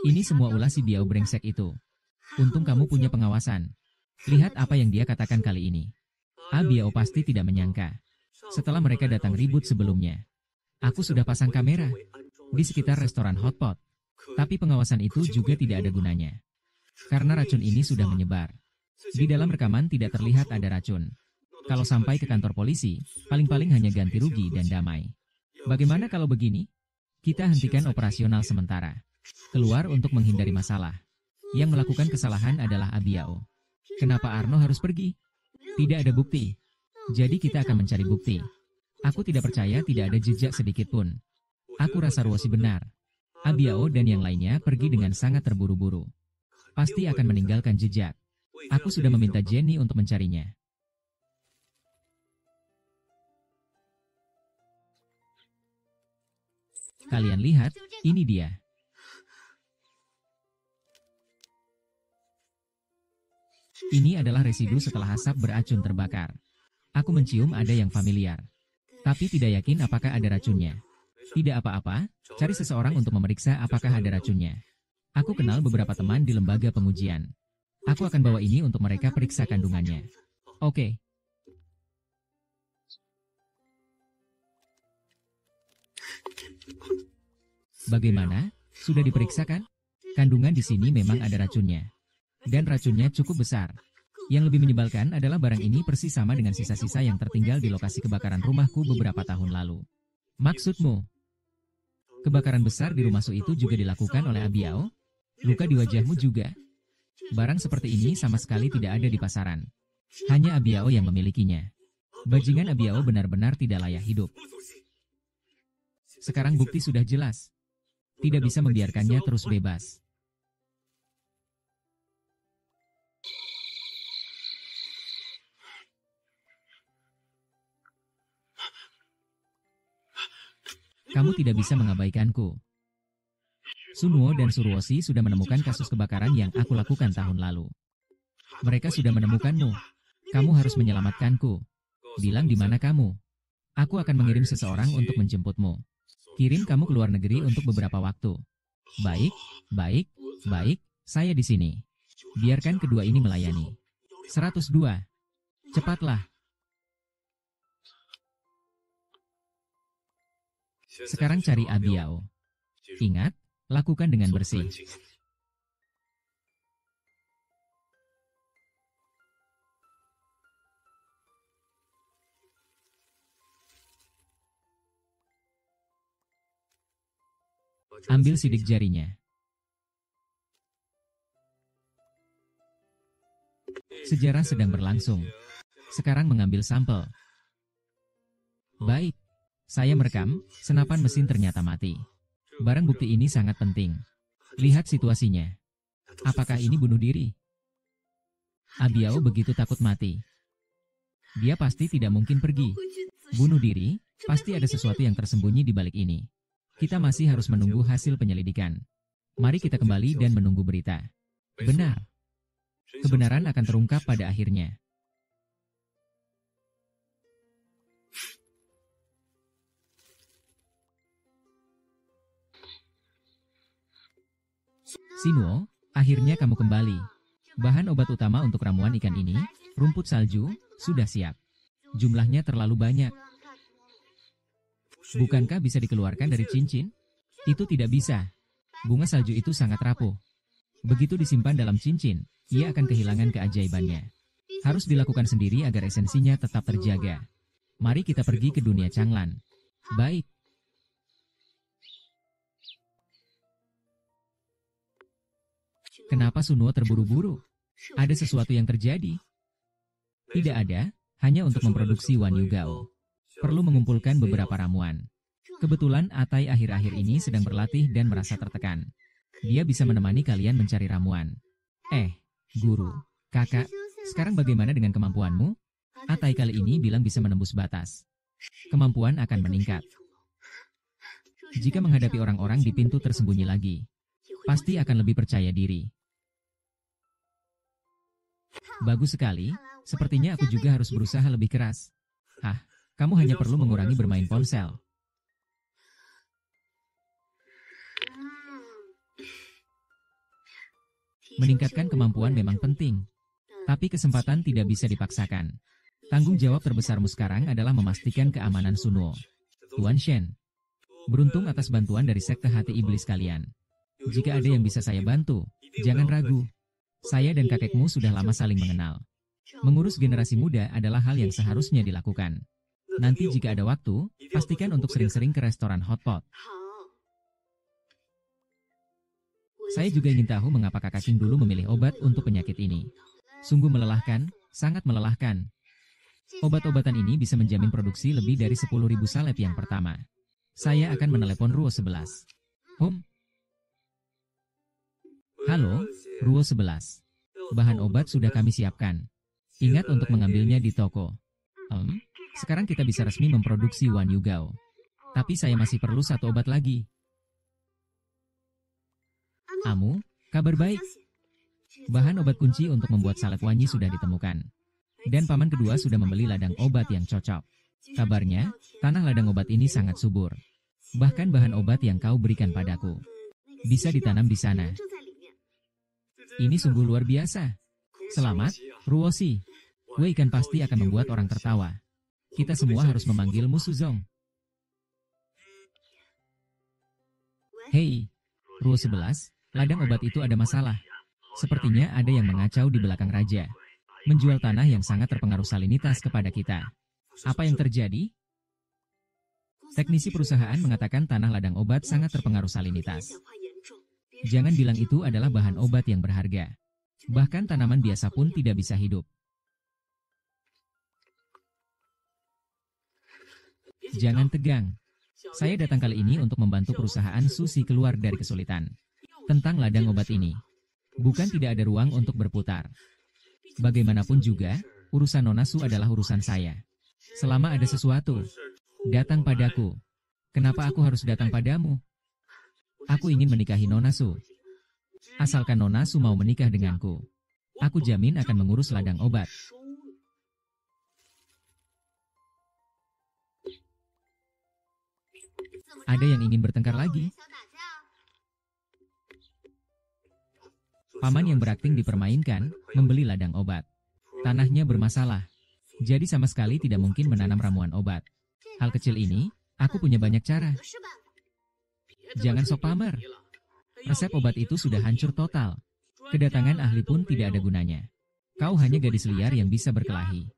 Ini semua ulah si Biao brengsek itu. Untung kamu punya pengawasan. Lihat apa yang dia katakan kali ini. Biao pasti tidak menyangka. Setelah mereka datang ribut sebelumnya, aku sudah pasang kamera di sekitar restoran hotpot. Tapi pengawasan itu juga tidak ada gunanya. Karena racun ini sudah menyebar. Di dalam rekaman tidak terlihat ada racun. Kalau sampai ke kantor polisi, paling-paling hanya ganti rugi dan damai. Bagaimana kalau begini? Kita hentikan operasional sementara. Keluar untuk menghindari masalah. Yang melakukan kesalahan adalah Abiao. Kenapa Arno harus pergi? Tidak ada bukti. Jadi kita akan mencari bukti. Aku tidak percaya tidak ada jejak sedikit pun. Aku rasa Ruoshi benar. Abiao dan yang lainnya pergi dengan sangat terburu-buru. Pasti akan meninggalkan jejak. Aku sudah meminta Jenny untuk mencarinya. Kalian lihat, ini dia. Ini adalah residu setelah asap beracun terbakar. Aku mencium ada yang familiar. Tapi tidak yakin apakah ada racunnya. Tidak apa-apa, cari seseorang untuk memeriksa apakah ada racunnya. Aku kenal beberapa teman di lembaga pengujian. Aku akan bawa ini untuk mereka periksa kandungannya. Oke. Bagaimana? Sudah diperiksakan? Kandungan di sini memang ada racunnya. Dan racunnya cukup besar. Yang lebih menyebalkan adalah barang ini persis sama dengan sisa-sisa yang tertinggal di lokasi kebakaran rumahku beberapa tahun lalu. Maksudmu? Kebakaran besar di rumah Su itu juga dilakukan oleh Abiao? Luka di wajahmu juga? Barang seperti ini sama sekali tidak ada di pasaran. Hanya Abiao yang memilikinya. Bajingan Abiao benar-benar tidak layak hidup. Sekarang bukti sudah jelas. Tidak bisa membiarkannya terus bebas. Kamu tidak bisa mengabaikanku. Sunwo dan Suruoshi sudah menemukan kasus kebakaran yang aku lakukan tahun lalu. Mereka sudah menemukanmu. Kamu harus menyelamatkanku. Bilang di mana kamu. Aku akan mengirim seseorang untuk menjemputmu. Kirim kamu ke luar negeri untuk beberapa waktu. Baik, baik, baik, saya di sini. Biarkan kedua ini melayani. 102. Cepatlah. Sekarang cari Abiao. Ingat, lakukan dengan bersih. Ambil sidik jarinya. Sejarah sedang berlangsung. Sekarang mengambil sampel. Baik. Saya merekam, senapan mesin ternyata mati. Barang bukti ini sangat penting. Lihat situasinya. Apakah ini bunuh diri? Abiao begitu takut mati. Dia pasti tidak mungkin pergi. Bunuh diri, pasti ada sesuatu yang tersembunyi di balik ini. Kita masih harus menunggu hasil penyelidikan. Mari kita kembali dan menunggu berita. Benar. Kebenaran akan terungkap pada akhirnya. Sinuo, akhirnya kamu kembali. Bahan obat utama untuk ramuan ikan ini, rumput salju, sudah siap. Jumlahnya terlalu banyak. Bukankah bisa dikeluarkan dari cincin? Itu tidak bisa. Bunga salju itu sangat rapuh. Begitu disimpan dalam cincin, ia akan kehilangan keajaibannya. Harus dilakukan sendiri agar esensinya tetap terjaga. Mari kita pergi ke dunia Changlan. Baik. Kenapa Sunwo terburu-buru? Ada sesuatu yang terjadi? Tidak ada, hanya untuk memproduksi Wan Yu Gao. Perlu mengumpulkan beberapa ramuan. Kebetulan Atai akhir-akhir ini sedang berlatih dan merasa tertekan. Dia bisa menemani kalian mencari ramuan. Guru, kakak, sekarang bagaimana dengan kemampuanmu? Atai kali ini bilang bisa menembus batas. Kemampuan akan meningkat. Jika menghadapi orang-orang di pintu tersembunyi lagi, pasti akan lebih percaya diri. Bagus sekali, sepertinya aku juga harus berusaha lebih keras. Kamu hanya perlu mengurangi bermain ponsel. Meningkatkan kemampuan memang penting, tapi kesempatan tidak bisa dipaksakan. Tanggung jawab terbesarmu sekarang adalah memastikan keamanan Sunwo. Tuan Shen, beruntung atas bantuan dari sekte hati iblis kalian. Jika ada yang bisa saya bantu, jangan ragu. Saya dan kakekmu sudah lama saling mengenal. Mengurus generasi muda adalah hal yang seharusnya dilakukan. Nanti jika ada waktu, pastikan untuk sering-sering ke restoran hotpot. Saya juga ingin tahu mengapa Kakak King dulu memilih obat untuk penyakit ini. Sungguh melelahkan, sangat melelahkan. Obat-obatan ini bisa menjamin produksi lebih dari 10.000 salep yang pertama. Saya akan menelepon Ruo 11. Halo, Ruo 11. Bahan obat sudah kami siapkan. Ingat untuk mengambilnya di toko. Sekarang kita bisa resmi memproduksi Wan Yugao. Tapi saya masih perlu satu obat lagi. Amu, kabar baik. Bahan obat kunci untuk membuat salep wangi sudah ditemukan. Dan paman kedua sudah membeli ladang obat yang cocok. Kabarnya, tanah ladang obat ini sangat subur. Bahkan bahan obat yang kau berikan padaku bisa ditanam di sana. Ini sungguh luar biasa. Selamat, Ruoshi. Wei Kan pasti akan membuat orang tertawa. Kita semua harus memanggilmu Suzong. Hei, Ruo 11, ladang obat itu ada masalah. Sepertinya ada yang mengacau di belakang raja. Menjual tanah yang sangat terpengaruh salinitas kepada kita. Apa yang terjadi? Teknisi perusahaan mengatakan tanah ladang obat sangat terpengaruh salinitas. Jangan bilang itu adalah bahan obat yang berharga. Bahkan tanaman biasa pun tidak bisa hidup. Jangan tegang. Saya datang kali ini untuk membantu perusahaan Sushi keluar dari kesulitan. Tentang ladang obat ini, bukan tidak ada ruang untuk berputar. Bagaimanapun juga, urusan Nona Su adalah urusan saya. Selama ada sesuatu, datang padaku. Kenapa aku harus datang padamu? Aku ingin menikahi Nona Su. Asalkan Nona Su mau menikah denganku, aku jamin akan mengurus ladang obat. Ada yang ingin bertengkar lagi? Paman yang berakting dipermainkan, membeli ladang obat. Tanahnya bermasalah. Jadi sama sekali tidak mungkin menanam ramuan obat. Hal kecil ini, aku punya banyak cara. Jangan sok pamer. Resep obat itu sudah hancur total. Kedatangan ahli pun tidak ada gunanya. Kau hanya gadis liar yang bisa berkelahi.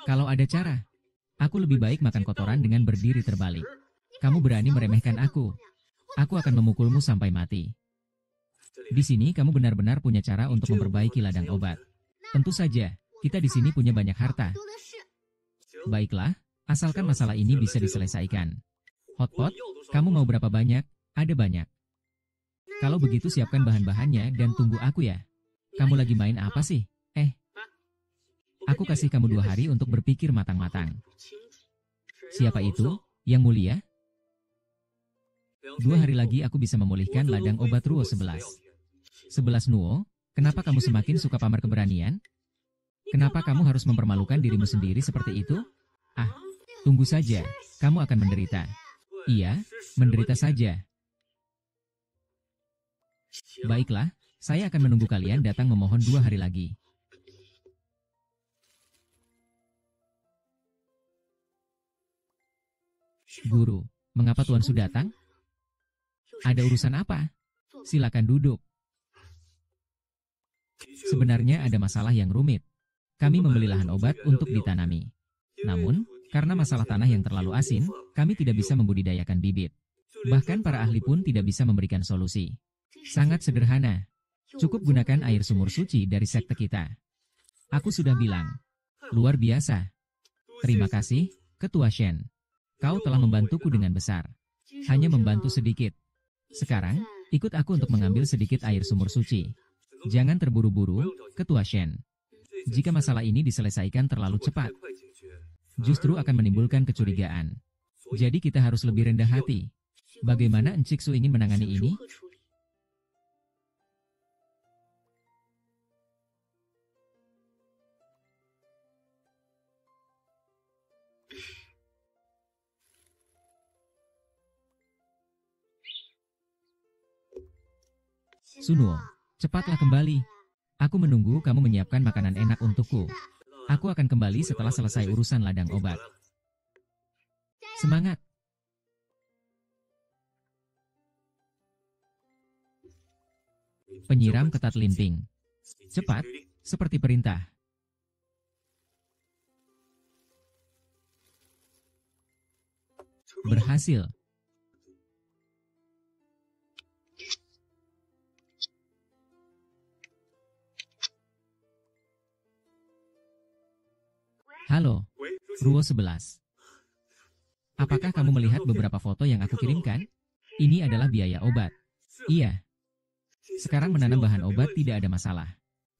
Kalau ada cara, aku lebih baik makan kotoran dengan berdiri terbalik. Kamu berani meremehkan aku. Aku akan memukulmu sampai mati. Di sini kamu benar-benar punya cara untuk memperbaiki ladang obat. Tentu saja, kita di sini punya banyak harta. Baiklah, asalkan masalah ini bisa diselesaikan. Hotpot, kamu mau berapa banyak? Ada banyak. Kalau begitu siapkan bahan-bahannya dan tunggu aku ya. Kamu lagi main apa sih? Aku kasih kamu 2 hari untuk berpikir matang-matang. Siapa itu, Yang Mulia? 2 hari lagi aku bisa memulihkan ladang obat Ruo 11. 11 Nuo, kenapa kamu semakin suka pamer keberanian? Kenapa kamu harus mempermalukan dirimu sendiri seperti itu? Tunggu saja, kamu akan menderita. Iya, menderita saja. Baiklah, saya akan menunggu kalian datang memohon 2 hari lagi. Guru, mengapa Tuan Su datang? Ada urusan apa? Silakan duduk. Sebenarnya ada masalah yang rumit. Kami membeli lahan obat untuk ditanami. Namun, karena masalah tanah yang terlalu asin, kami tidak bisa membudidayakan bibit. Bahkan para ahli pun tidak bisa memberikan solusi. Sangat sederhana. Cukup gunakan air sumur suci dari sekte kita. Aku sudah bilang. Luar biasa. Terima kasih, Ketua Shen. Kau telah membantuku dengan besar. Hanya membantu sedikit. Sekarang, ikut aku untuk mengambil sedikit air sumur suci. Jangan terburu-buru, Ketua Shen. Jika masalah ini diselesaikan terlalu cepat, justru akan menimbulkan kecurigaan. Jadi kita harus lebih rendah hati. Bagaimana Encik Su ingin menangani ini? Sunuo, cepatlah kembali. Aku menunggu kamu menyiapkan makanan enak untukku. Aku akan kembali setelah selesai urusan ladang obat. Semangat! Penyiram ketat limping. Cepat, seperti perintah. Berhasil. Halo, Ruo 11. Apakah kamu melihat beberapa foto yang aku kirimkan? Ini adalah biaya obat. Iya. Sekarang menanam bahan obat tidak ada masalah.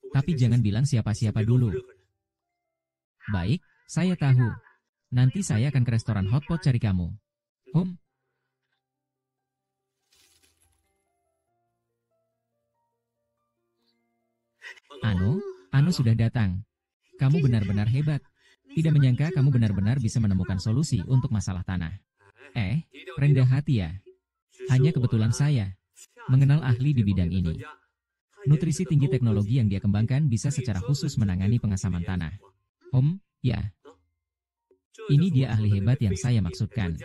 Tapi jangan bilang siapa-siapa dulu. Baik, saya tahu. Nanti saya akan ke restoran hotpot cari kamu. Anu sudah datang. Kamu benar-benar hebat. Tidak menyangka kamu benar-benar bisa menemukan solusi untuk masalah tanah. Rendah hati ya. Hanya kebetulan saya mengenal ahli di bidang ini. Nutrisi tinggi teknologi yang dia kembangkan bisa secara khusus menangani pengasaman tanah. Ya. Ini dia ahli hebat yang saya maksudkan.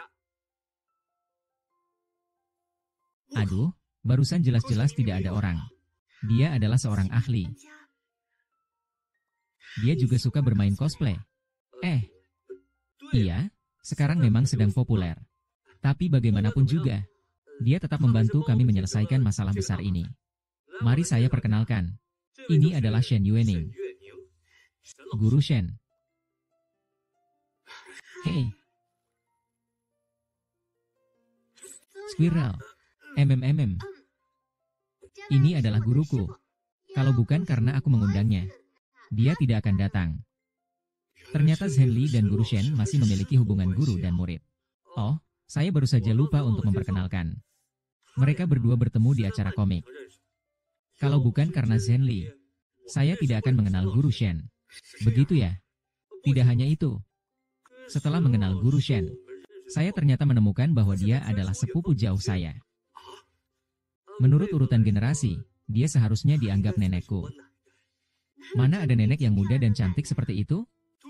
Aduh, barusan jelas-jelas tidak ada orang. Dia adalah seorang ahli. Dia juga suka bermain cosplay. Iya, sekarang memang sedang populer. Tapi bagaimanapun juga, dia tetap membantu kami menyelesaikan masalah besar ini. Mari saya perkenalkan. Ini adalah Shen Yuening. Guru Shen. Hei. Squirrel. Ini adalah guruku. Kalau bukan karena aku mengundangnya, dia tidak akan datang. Ternyata Zhenli dan Guru Shen masih memiliki hubungan guru dan murid. Oh, saya baru saja lupa untuk memperkenalkan. Mereka berdua bertemu di acara komik. Kalau bukan karena Zhenli, saya tidak akan mengenal Guru Shen. Begitu ya? Tidak hanya itu. Setelah mengenal Guru Shen, saya ternyata menemukan bahwa dia adalah sepupu jauh saya. Menurut urutan generasi, dia seharusnya dianggap nenekku. Mana ada nenek yang muda dan cantik seperti itu?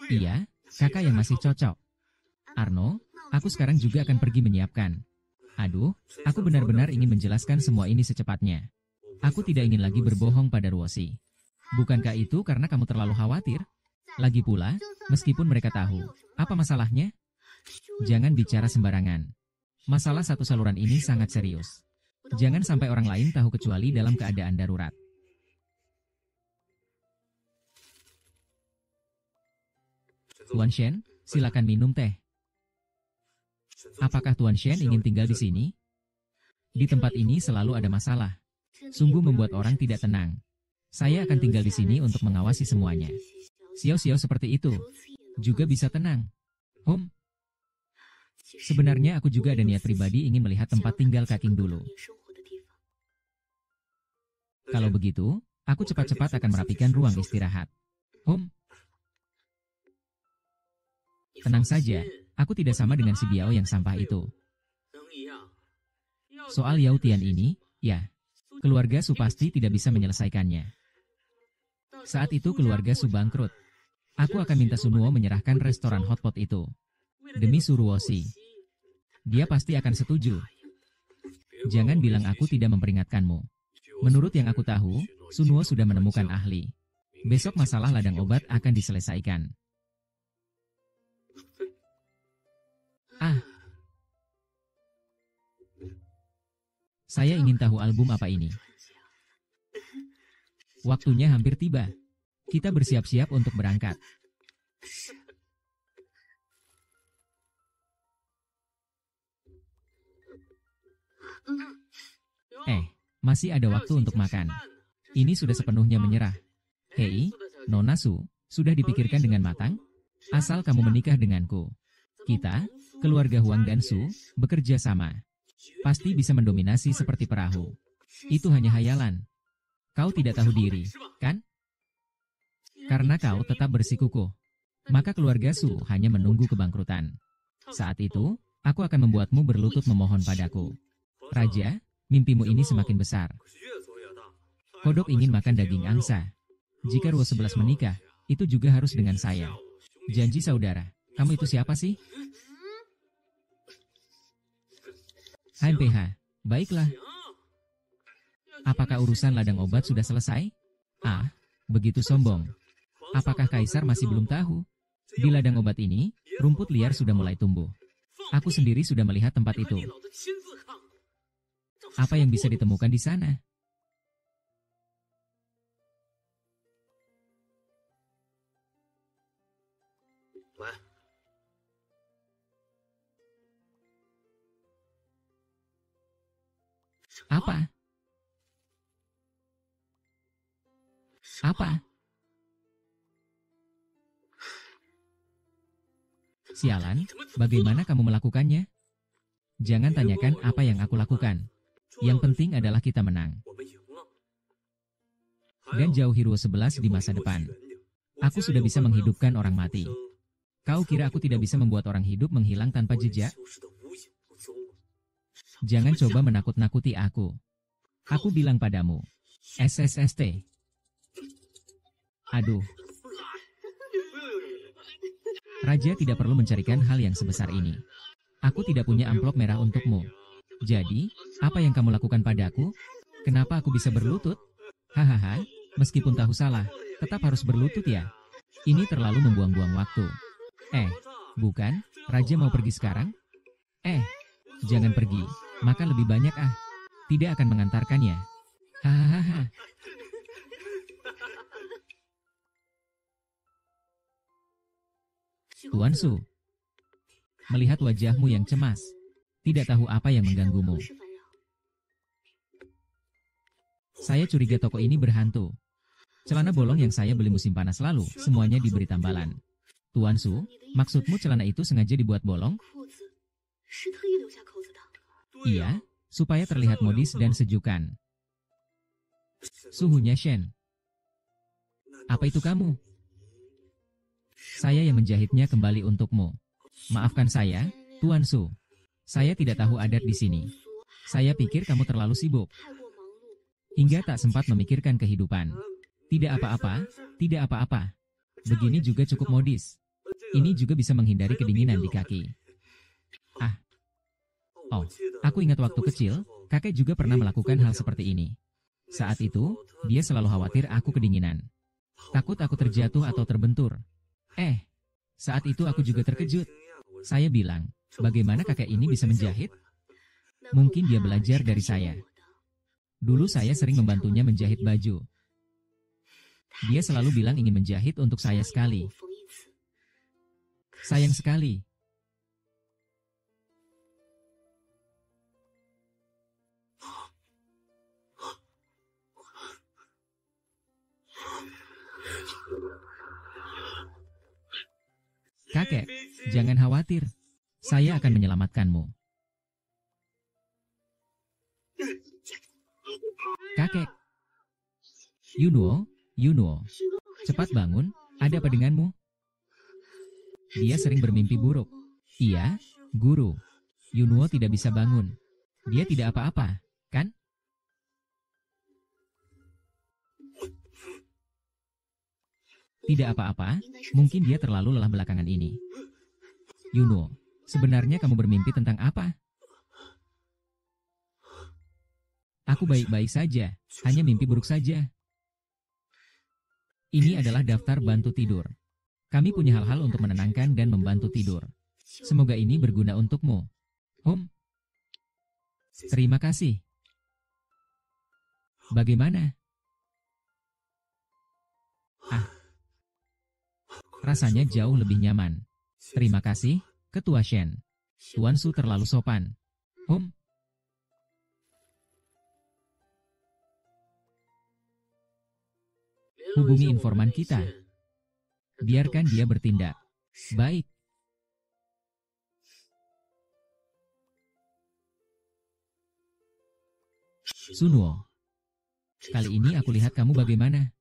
Iya, kakak yang masih cocok. Arno, aku sekarang juga akan pergi menyiapkan. Aduh, aku benar-benar ingin menjelaskan semua ini secepatnya. Aku tidak ingin lagi berbohong pada Ruoshi. Bukankah itu karena kamu terlalu khawatir? Lagi pula, meskipun mereka tahu, apa masalahnya? Jangan bicara sembarangan. Masalah satu saluran ini sangat serius. Jangan sampai orang lain tahu kecuali dalam keadaan darurat. Tuan Shen, silakan minum teh. Apakah Tuan Shen ingin tinggal di sini? Di tempat ini selalu ada masalah. Sungguh membuat orang tidak tenang. Saya akan tinggal di sini untuk mengawasi semuanya. Xiao-xiao seperti itu juga bisa tenang. Sebenarnya aku juga ada niat pribadi ingin melihat tempat tinggal Kaking dulu. Kalau begitu, aku cepat-cepat akan merapikan ruang istirahat. Tenang saja, aku tidak sama dengan si Biao yang sampah itu. Soal Yao Tian ini, ya, keluarga Su pasti tidak bisa menyelesaikannya. Saat itu keluarga Su bangkrut. Aku akan minta Sunuo menyerahkan restoran hotpot itu. Demi Suruoshi. Dia pasti akan setuju. Jangan bilang aku tidak memperingatkanmu. Menurut yang aku tahu, Sunuo sudah menemukan ahli. Besok masalah ladang obat akan diselesaikan. Saya ingin tahu album apa ini. Waktunya hampir tiba. Kita bersiap-siap untuk berangkat. Masih ada waktu untuk makan. Ini sudah sepenuhnya menyerah. Hei, Nona Su, sudah dipikirkan dengan matang? Asal kamu menikah denganku. Kita, keluarga Huang dan Su, bekerja sama. Pasti bisa mendominasi seperti perahu. Itu hanya hayalan. Kau tidak tahu diri, kan? Karena kau tetap bersikukuh. Maka keluarga Su hanya menunggu kebangkrutan. Saat itu, aku akan membuatmu berlutut memohon padaku. Raja, mimpimu ini semakin besar. Kodok ingin makan daging angsa. Jika Ruo 11 menikah, itu juga harus dengan saya. Janji saudara, kamu itu siapa sih? HMPH, baiklah. Apakah urusan ladang obat sudah selesai? Begitu sombong. Apakah Kaisar masih belum tahu? Di ladang obat ini, rumput liar sudah mulai tumbuh. Aku sendiri sudah melihat tempat itu. Apa yang bisa ditemukan di sana? Apa? Apa? Sialan, bagaimana kamu melakukannya? Jangan tanyakan apa yang aku lakukan. Yang penting adalah kita menang. Dan jauh Hero 11 di masa depan. Aku sudah bisa menghidupkan orang mati. Kau kira aku tidak bisa membuat orang hidup menghilang tanpa jejak? Jangan coba menakut-nakuti aku. Aku bilang padamu. SSST. Aduh. Raja tidak perlu mencarikan hal yang sebesar ini. Aku tidak punya amplop merah untukmu. Jadi, apa yang kamu lakukan padaku? Kenapa aku bisa berlutut? Hahaha, meskipun tahu salah, tetap harus berlutut ya. Ini terlalu membuang-buang waktu. Bukan, Raja mau pergi sekarang? Jangan pergi, makan lebih banyak Tidak akan mengantarkannya. Hahaha. Tuan Su, melihat wajahmu yang cemas, tidak tahu apa yang mengganggumu. Saya curiga toko ini berhantu. Celana bolong yang saya beli musim panas lalu, semuanya diberi tambalan. Tuan Su, maksudmu celana itu sengaja dibuat bolong? Iya, supaya terlihat modis dan sejukan. Suhunya Shen. Apa itu kamu? Saya yang menjahitnya kembali untukmu. Maafkan saya, Tuan Su. Saya tidak tahu adat di sini. Saya pikir kamu terlalu sibuk. Hingga tak sempat memikirkan kehidupan. Tidak apa-apa, tidak apa-apa. Begini juga cukup modis. Ini juga bisa menghindari kedinginan di kaki. Oh, aku ingat waktu kecil, kakek juga pernah melakukan hal seperti ini. Saat itu, dia selalu khawatir aku kedinginan. Takut aku terjatuh atau terbentur. Saat itu aku juga terkejut. Saya bilang, bagaimana kakek ini bisa menjahit? Mungkin dia belajar dari saya. Dulu saya sering membantunya menjahit baju. Dia selalu bilang ingin menjahit untuk saya sekali. Sayang sekali. Kakek, jangan khawatir. Saya akan menyelamatkanmu. Kakek. Yunuo, cepat bangun, ada apa denganmu? Dia sering bermimpi buruk. Iya, guru. Yunuo tidak bisa bangun. Dia tidak apa-apa, kan? Tidak apa-apa, mungkin dia terlalu lelah belakangan ini. Yunuo, sebenarnya kamu bermimpi tentang apa? Aku baik-baik saja, hanya mimpi buruk saja. Ini adalah daftar bantu tidur. Kami punya hal-hal untuk menenangkan dan membantu tidur. Semoga ini berguna untukmu. Terima kasih. Bagaimana? Rasanya jauh lebih nyaman. Terima kasih, Ketua Shen. Tuan Su terlalu sopan. Hubungi informan kita. Biarkan dia bertindak. Baik. Sunuo. Kali ini aku lihat kamu bagaimana.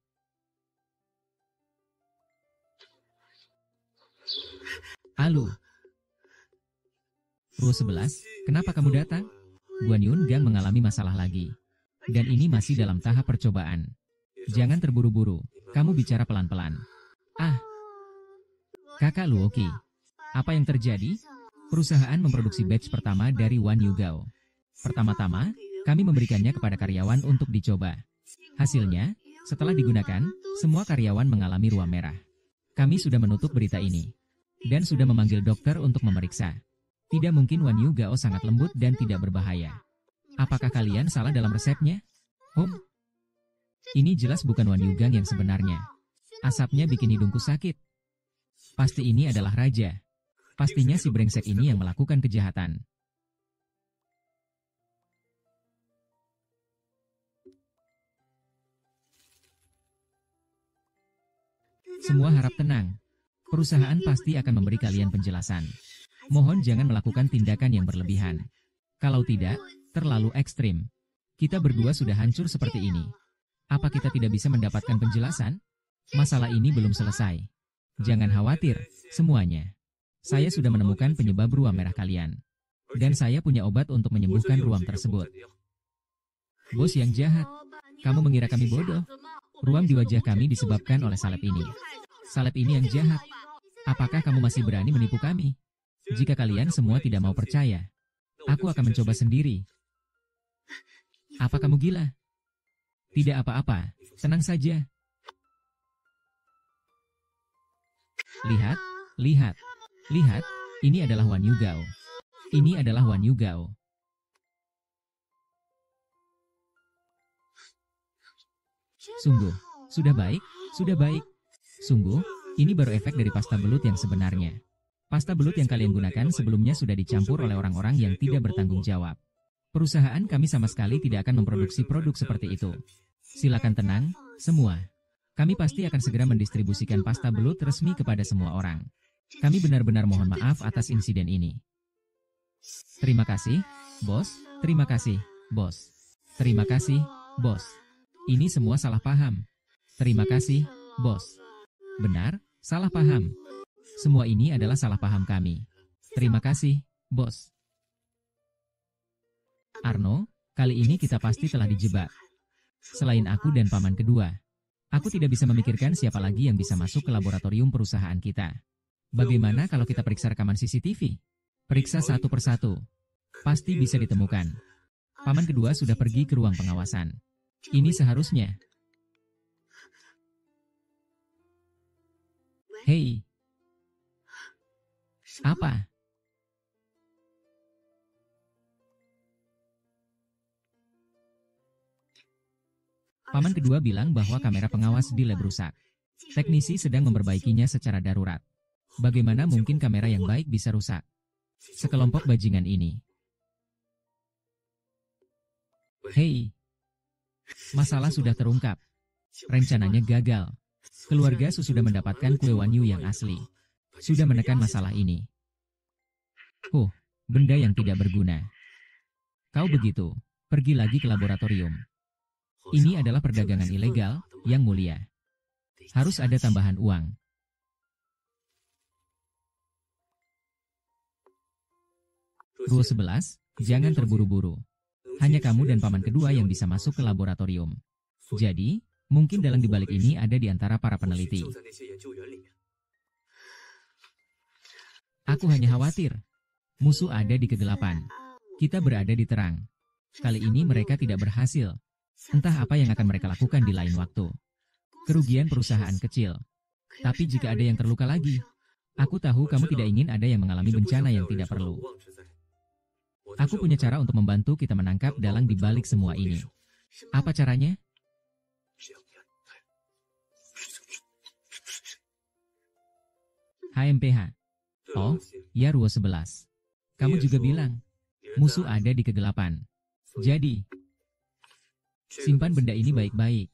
Halo. Ruo 11, kenapa kamu datang? Guan Yun Gang mengalami masalah lagi. Dan ini masih dalam tahap percobaan. Jangan terburu-buru, kamu bicara pelan-pelan. Kakak Luoki, apa yang terjadi? Perusahaan memproduksi batch pertama dari Wan Yugao. Pertama-tama, kami memberikannya kepada karyawan untuk dicoba. Hasilnya, Setelah digunakan, semua karyawan mengalami ruam merah. Kami sudah menutup berita ini. Dan sudah memanggil dokter untuk memeriksa. Tidak mungkin Wan Yu Gao sangat lembut dan tidak berbahaya. Apakah kalian salah dalam resepnya? Ini jelas bukan Wan Yu Gang yang sebenarnya. Asapnya bikin hidungku sakit. Pasti ini adalah raja. Pastinya si brengsek ini yang melakukan kejahatan. Semua harap tenang. Perusahaan pasti akan memberi kalian penjelasan. Mohon jangan melakukan tindakan yang berlebihan. Kalau tidak, terlalu ekstrim. Kita berdua sudah hancur seperti ini. Apa kita tidak bisa mendapatkan penjelasan? Masalah ini belum selesai. Jangan khawatir, semuanya. Saya sudah menemukan penyebab ruam merah kalian. Dan saya punya obat untuk menyembuhkan ruam tersebut. Bos yang jahat, kamu mengira kami bodoh? Ruam di wajah kami disebabkan oleh salep ini. Salep ini yang jahat. Apakah kamu masih berani menipu kami? Jika kalian semua tidak mau percaya, aku akan mencoba sendiri. Apa kamu gila? Tidak apa-apa, tenang saja. Lihat, lihat, lihat, ini adalah Wan Yu Gao. Ini adalah Wan Yu Gao. Sungguh, sudah baik, sudah baik. Sungguh, ini baru efek dari pasta belut yang sebenarnya. Pasta belut yang kalian gunakan sebelumnya sudah dicampur oleh orang-orang yang tidak bertanggung jawab. Perusahaan kami sama sekali tidak akan memproduksi produk seperti itu. Silakan tenang, semua. Kami pasti akan segera mendistribusikan pasta belut resmi kepada semua orang. Kami benar-benar mohon maaf atas insiden ini. Terima kasih, bos. Terima kasih, bos. Terima kasih, bos. Ini semua salah paham. Terima kasih, bos. Benar, salah paham. Semua ini adalah salah paham kami. Terima kasih, bos. Arno, kali ini kita pasti telah dijebak. Selain aku dan paman kedua, aku tidak bisa memikirkan siapa lagi yang bisa masuk ke laboratorium perusahaan kita. Bagaimana kalau kita periksa rekaman CCTV? Periksa satu persatu. Pasti bisa ditemukan. Paman kedua sudah pergi ke ruang pengawasan. Ini seharusnya. Hei. Apa? Paman kedua bilang bahwa kamera pengawas di lab rusak. Teknisi sedang memperbaikinya secara darurat. Bagaimana mungkin kamera yang baik bisa rusak? Sekelompok bajingan ini. Hei. Masalah sudah terungkap. Rencananya gagal. Keluarga Su sudah mendapatkan kue Wan Yu yang asli. Sudah menekan masalah ini. Benda yang tidak berguna. Kau begitu, pergi lagi ke laboratorium. Ini adalah perdagangan ilegal, yang mulia. Harus ada tambahan uang. Rule 11, jangan terburu-buru. Hanya kamu dan paman kedua yang bisa masuk ke laboratorium. Jadi, mungkin dalang dibalik ini ada di antara para peneliti. Aku hanya khawatir. Musuh ada di kegelapan. Kita berada di terang. Kali ini mereka tidak berhasil. Entah apa yang akan mereka lakukan di lain waktu. Kerugian perusahaan kecil. Tapi jika ada yang terluka lagi, aku tahu kamu tidak ingin ada yang mengalami bencana yang tidak perlu. Aku punya cara untuk membantu kita menangkap dalang di balik semua ini. Apa caranya? HMPH. Oh, ya Ruo 11. Kamu juga bilang, musuh ada di kegelapan. Jadi, simpan benda ini baik-baik.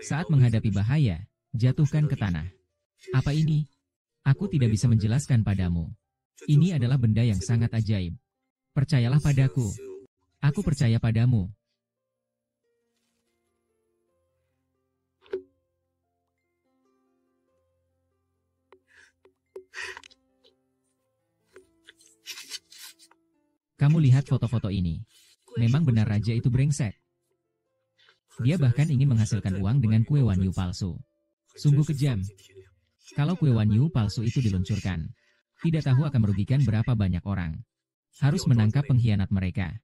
Saat menghadapi bahaya, jatuhkan ke tanah. Apa ini? Aku tidak bisa menjelaskan padamu. Ini adalah benda yang sangat ajaib. Percayalah padaku. Aku percaya padamu. Kamu lihat foto-foto ini. Memang benar raja itu brengsek. Dia bahkan ingin menghasilkan uang dengan kue Wan Yu palsu. Sungguh kejam. Kalau kue Wan Yu palsu itu diluncurkan, tidak tahu akan merugikan berapa banyak orang. Harus menangkap pengkhianat mereka.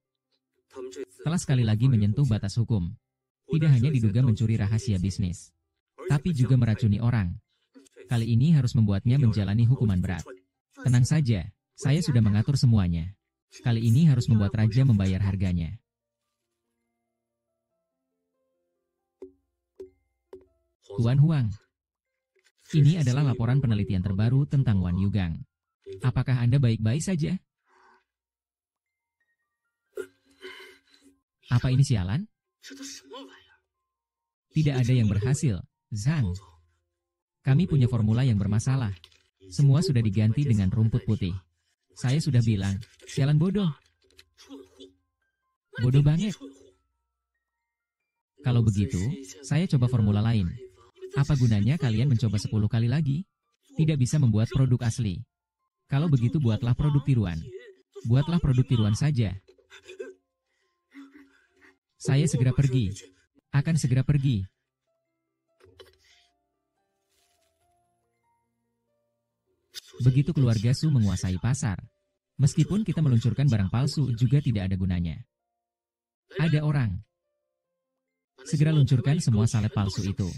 Telah sekali lagi menyentuh batas hukum. Tidak hanya diduga mencuri rahasia bisnis, tapi juga meracuni orang. Kali ini harus membuatnya menjalani hukuman berat. Tenang saja, saya sudah mengatur semuanya. Kali ini harus membuat raja membayar harganya. Tuan Huang, ini adalah laporan penelitian terbaru tentang Wan Yugang. Apakah Anda baik-baik saja? Apa ini sialan? Tidak ada yang berhasil, Zhang. Kami punya formula yang bermasalah. Semua sudah diganti dengan rumput putih. Saya sudah bilang, sialan bodoh. Bodoh banget. Kalau begitu, saya coba formula lain. Apa gunanya kalian mencoba 10 kali lagi? Tidak bisa membuat produk asli. Kalau begitu buatlah produk tiruan. Buatlah produk tiruan saja. Saya segera pergi. Akan segera pergi. Begitu keluarga Su menguasai pasar. Meskipun kita meluncurkan barang palsu juga tidak ada gunanya. Ada orang. Segera luncurkan semua salet palsu itu.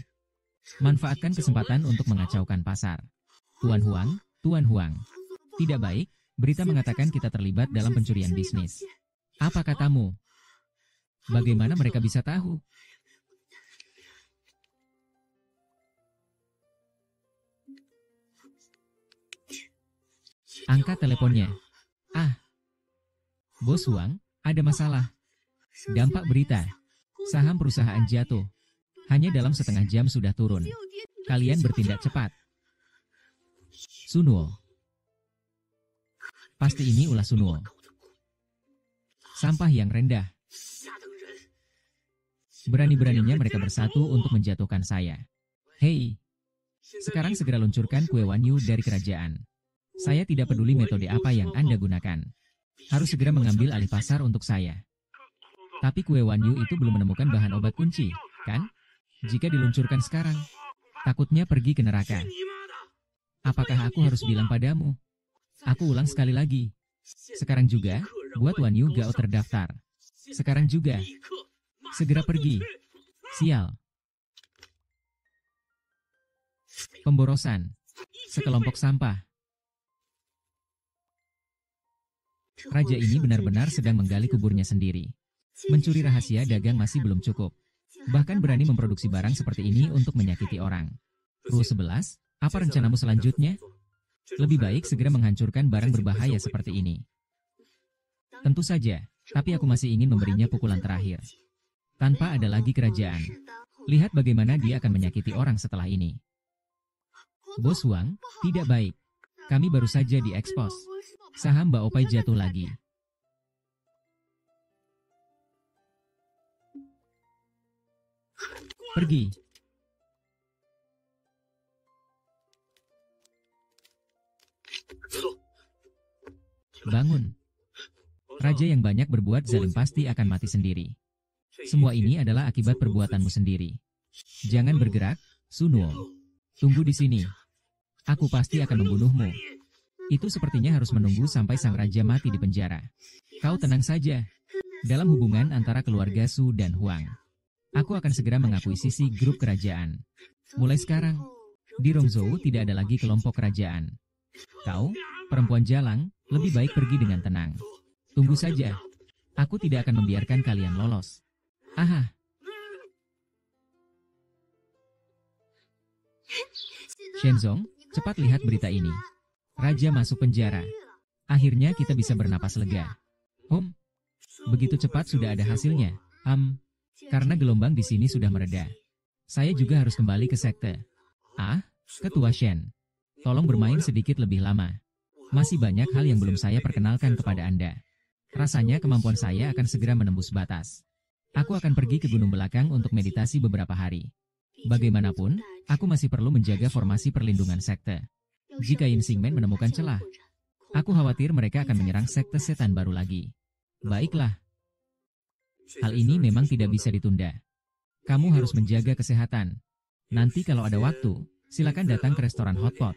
Manfaatkan kesempatan untuk mengacaukan pasar. Tuan Huang, Tuan Huang. Tidak baik, berita mengatakan kita terlibat dalam pencurian bisnis. Apa katamu? Bagaimana mereka bisa tahu? Angkat teleponnya. Ah, Bos Huang, ada masalah. Dampak berita. Saham perusahaan jatuh. Hanya dalam setengah jam sudah turun. Kalian bertindak cepat. Sunwo. Pasti ini ulah Sunwo. Sampah yang rendah. Berani-beraninya mereka bersatu untuk menjatuhkan saya. Hei, sekarang segera luncurkan kue Wanyu dari kerajaan. Saya tidak peduli metode apa yang Anda gunakan. Harus segera mengambil alih pasar untuk saya. Tapi kue Wanyu itu belum menemukan bahan obat kunci, kan? Jika diluncurkan sekarang, takutnya pergi ke neraka. Apakah aku harus bilang padamu? Aku ulang sekali lagi. Sekarang juga, buat Wanyu Gao terdaftar. Sekarang juga. Segera pergi. Sial. Pemborosan. Sekelompok sampah. Raja ini benar-benar sedang menggali kuburnya sendiri. Mencuri rahasia dagang masih belum cukup. Bahkan berani memproduksi barang seperti ini untuk menyakiti orang. Rule 11, apa rencanamu selanjutnya? Lebih baik segera menghancurkan barang berbahaya seperti ini. Tentu saja, tapi aku masih ingin memberinya pukulan terakhir. Tanpa ada lagi kerajaan. Lihat bagaimana dia akan menyakiti orang setelah ini. Bos Huang, tidak baik. Kami baru saja diekspos. Saham Baopai jatuh lagi. Pergi. Bangun. Raja yang banyak berbuat zalim pasti akan mati sendiri. Semua ini adalah akibat perbuatanmu sendiri. Jangan bergerak, Sunwo. Tunggu di sini. Aku pasti akan membunuhmu. Itu sepertinya harus menunggu sampai sang raja mati di penjara. Kau tenang saja. Dalam hubungan antara keluarga Su dan Huang, aku akan segera mengakuisisi grup kerajaan. Mulai sekarang, di Rongzhou tidak ada lagi kelompok kerajaan. Kau, perempuan jalang, lebih baik pergi dengan tenang. Tunggu saja. Aku tidak akan membiarkan kalian lolos. Aha. Shenzong, cepat lihat berita ini. Raja masuk penjara. Akhirnya kita bisa bernapas lega. Begitu cepat sudah ada hasilnya. Karena gelombang di sini sudah mereda. Saya juga harus kembali ke sekte. Ketua Shen. Tolong bermain sedikit lebih lama. Masih banyak hal yang belum saya perkenalkan kepada Anda. Rasanya kemampuan saya akan segera menembus batas. Aku akan pergi ke gunung belakang untuk meditasi beberapa hari. Bagaimanapun, aku masih perlu menjaga formasi perlindungan sekte. Jika Yin Xingmen menemukan celah, aku khawatir mereka akan menyerang sekte setan baru lagi. Baiklah. Hal ini memang tidak bisa ditunda. Kamu harus menjaga kesehatan. Nanti kalau ada waktu, silakan datang ke restoran Hotpot.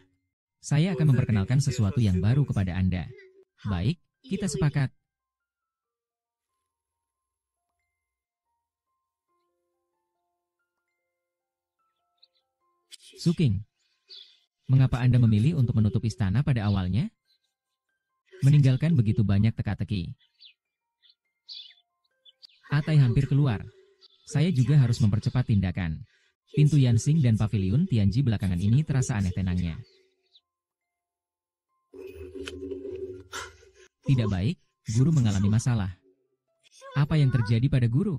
Saya akan memperkenalkan sesuatu yang baru kepada Anda. Baik, kita sepakat. Suking, mengapa Anda memilih untuk menutup istana pada awalnya? Meninggalkan begitu banyak teka-teki. Atai hampir keluar. Saya juga harus mempercepat tindakan. Pintu Yansing dan paviliun Tianji belakangan ini terasa aneh tenangnya. Tidak baik, guru mengalami masalah. Apa yang terjadi pada guru?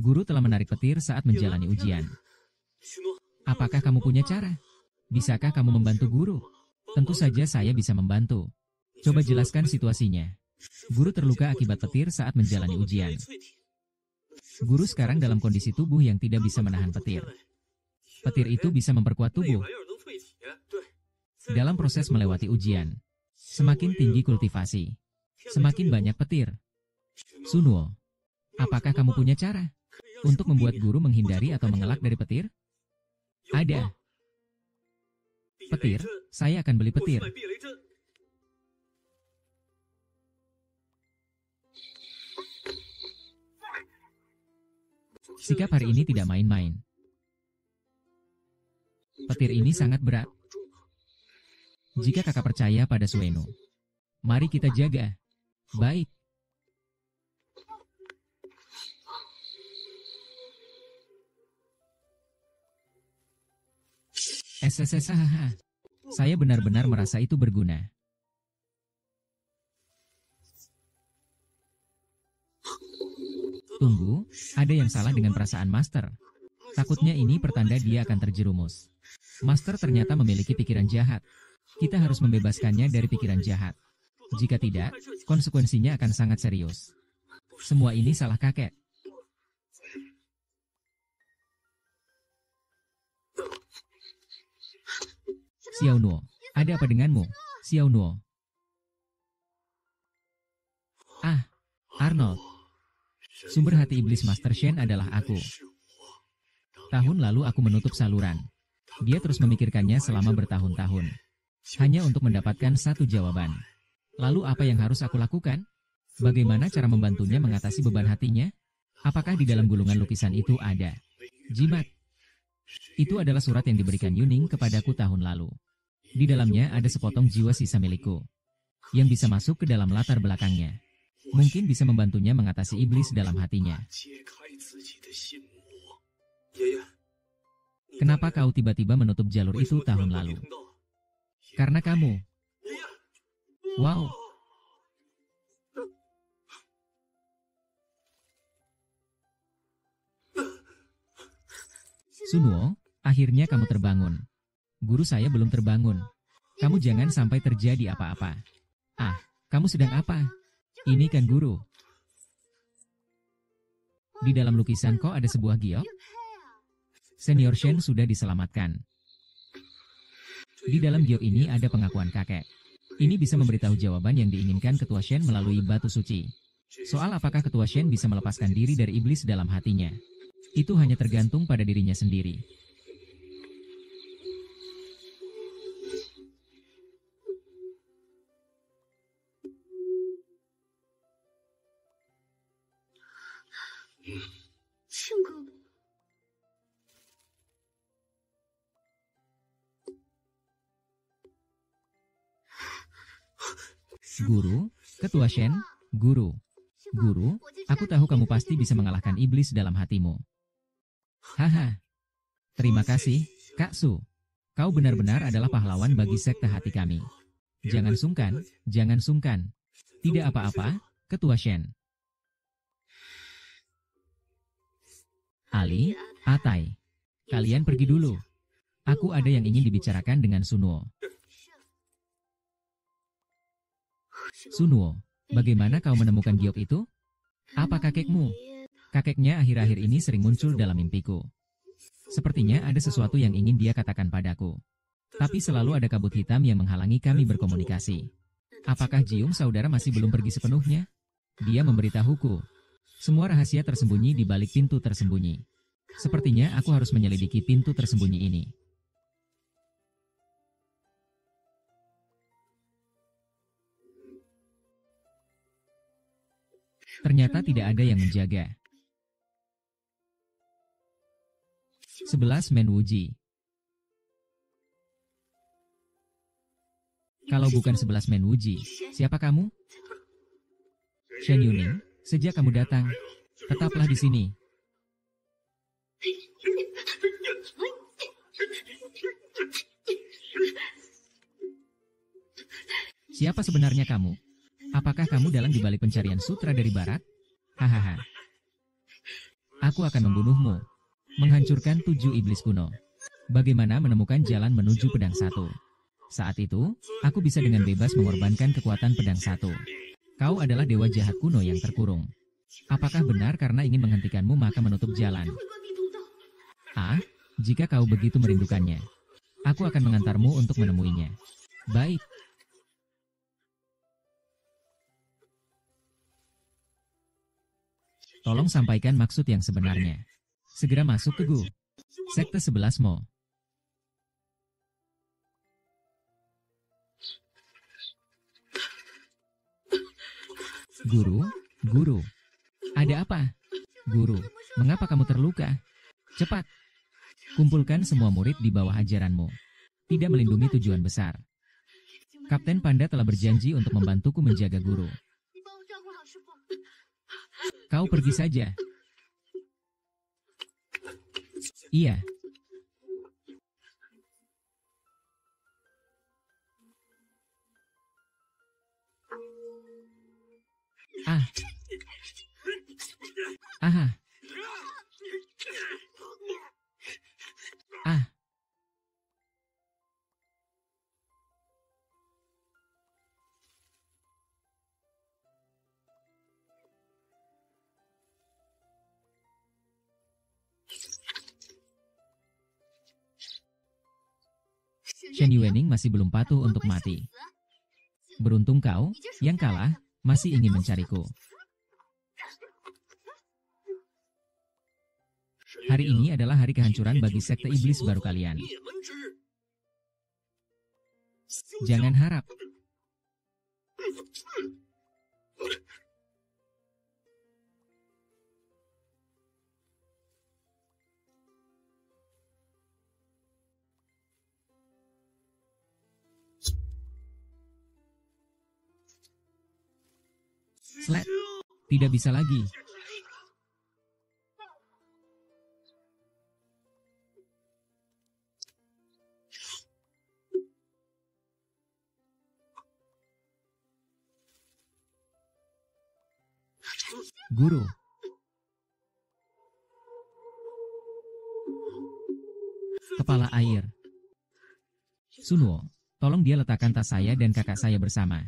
Guru telah menarik petir saat menjalani ujian. Apakah kamu punya cara? Bisakah kamu membantu guru? Tentu saja saya bisa membantu. Coba jelaskan situasinya. Guru terluka akibat petir saat menjalani ujian. Guru sekarang dalam kondisi tubuh yang tidak bisa menahan petir. Petir itu bisa memperkuat tubuh. Dalam proses melewati ujian, semakin tinggi kultivasi, semakin banyak petir. Sunuo, apakah kamu punya cara untuk membuat guru menghindari atau mengelak dari petir? Ada. Petir, saya akan beli petir. Sikap hari ini tidak main-main. Petir ini sangat berat. Jika kakak percaya pada Sueno, mari kita jaga. Baik. SSSHH. Saya benar-benar merasa itu berguna. Tunggu, ada yang salah dengan perasaan Master. Takutnya ini pertanda dia akan terjerumus. Master ternyata memiliki pikiran jahat. Kita harus membebaskannya dari pikiran jahat. Jika tidak, konsekuensinya akan sangat serius. Semua ini salah kakek. Xiao Nuo, ada apa denganmu, Xiao Nuo? Ah, Arnold. Sumber hati iblis Master Shen adalah aku. Tahun lalu aku menutup saluran. Dia terus memikirkannya selama bertahun-tahun. Hanya untuk mendapatkan satu jawaban. Lalu apa yang harus aku lakukan? Bagaimana cara membantunya mengatasi beban hatinya? Apakah di dalam gulungan lukisan itu ada jimat? Itu adalah surat yang diberikan Yuning kepadaku tahun lalu. Di dalamnya ada sepotong jiwa sisa milikku, yang bisa masuk ke dalam latar belakangnya. Mungkin bisa membantunya mengatasi iblis dalam hatinya. Kenapa kau tiba-tiba menutup jalur itu tahun lalu? Karena kamu. Wow. Sunuo, akhirnya kamu terbangun. Guru saya belum terbangun. Kamu jangan sampai terjadi apa-apa. Ah, kamu sedang apa? Ini kan guru. Di dalam lukisan kok ada sebuah giok? Senior Shen sudah diselamatkan. Di dalam giok ini ada pengakuan kakek. Ini bisa memberitahu jawaban yang diinginkan Ketua Shen melalui batu suci. Soal apakah Ketua Shen bisa melepaskan diri dari iblis dalam hatinya, itu hanya tergantung pada dirinya sendiri. Guru, Ketua Shen, Guru. Guru, aku tahu kamu pasti bisa mengalahkan iblis dalam hatimu. Haha. Terima kasih, Kak Su. Kau benar-benar adalah pahlawan bagi sekte hati kami. Jangan sungkan, jangan sungkan. Tidak apa-apa, Ketua Shen. Ali, Atai. Kalian pergi dulu. Aku ada yang ingin dibicarakan dengan Sunuo. Sunuo, bagaimana kau menemukan giok itu? Apa kakekmu? Kakeknya akhir-akhir ini sering muncul dalam mimpiku. Sepertinya ada sesuatu yang ingin dia katakan padaku. Tapi selalu ada kabut hitam yang menghalangi kami berkomunikasi. Apakah Jiung saudara masih belum pergi sepenuhnya? Dia memberitahuku. Semua rahasia tersembunyi di balik pintu tersembunyi. Sepertinya aku harus menyelidiki pintu tersembunyi ini. Ternyata tidak ada yang menjaga. 11 Men Wuji. Kalau bukan 11 Men Wuji, siapa kamu? Shen Yuning, sejak kamu datang, tetaplah di sini. Siapa sebenarnya kamu? Apakah kamu dalang di balik pencarian sutra dari barat? Hahaha. Aku akan membunuhmu. Menghancurkan 7 iblis kuno. Bagaimana menemukan jalan menuju pedang 1? Saat itu, aku bisa dengan bebas mengorbankan kekuatan pedang 1. Kau adalah dewa jahat kuno yang terkurung. Apakah benar karena ingin menghentikanmu maka menutup jalan? Ah, jika kau begitu merindukannya, aku akan mengantarmu untuk menemuinya. Baik. Tolong sampaikan maksud yang sebenarnya. Segera masuk ke Gu. Sekte 11 Mo. Guru. Ada apa? Guru, mengapa kamu terluka? Cepat. Kumpulkan semua murid di bawah ajaranmu. Tidak melindungi tujuan besar. Kapten Panda telah berjanji untuk membantuku menjaga guru. Kau pergi saja. Iya. Ah. Aha. Ah. Shen Yuening masih belum patuh untuk mati. Beruntung kau, yang kalah, masih ingin mencariku. Hari ini adalah hari kehancuran bagi sekte iblis baru kalian. Jangan harap. Slet, tidak bisa lagi. Guru. Kepala air. Sunwo, tolong dia letakkan tas saya dan kakak saya bersama.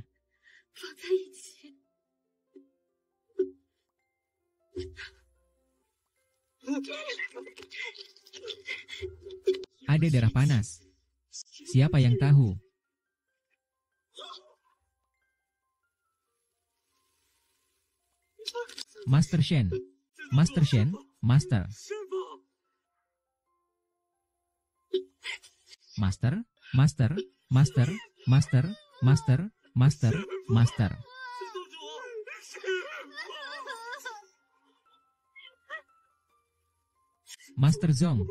Ada darah panas. Siapa yang tahu? Master Shen. Master Shen, Master. Master, Master, Master, Master, Master, Master, Master. Master Zong.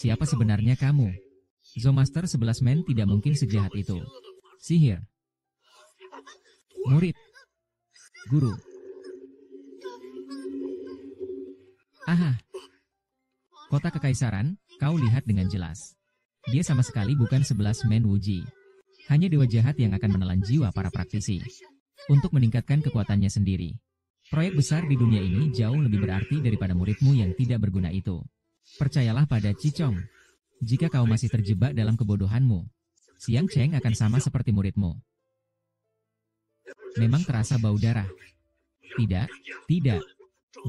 Siapa sebenarnya kamu? Zomaster 11 Men tidak mungkin sejahat itu. Sihir. Murid. Guru. Aha. Kota Kekaisaran, kau lihat dengan jelas. Dia sama sekali bukan 11 Men Wuji. Hanya dewa jahat yang akan menelan jiwa para praktisi. Untuk meningkatkan kekuatannya sendiri. Proyek besar di dunia ini jauh lebih berarti daripada muridmu yang tidak berguna itu. Percayalah pada Cicong. Jika kau masih terjebak dalam kebodohanmu, Siang Cheng akan sama seperti muridmu. Memang terasa bau darah. Tidak, tidak.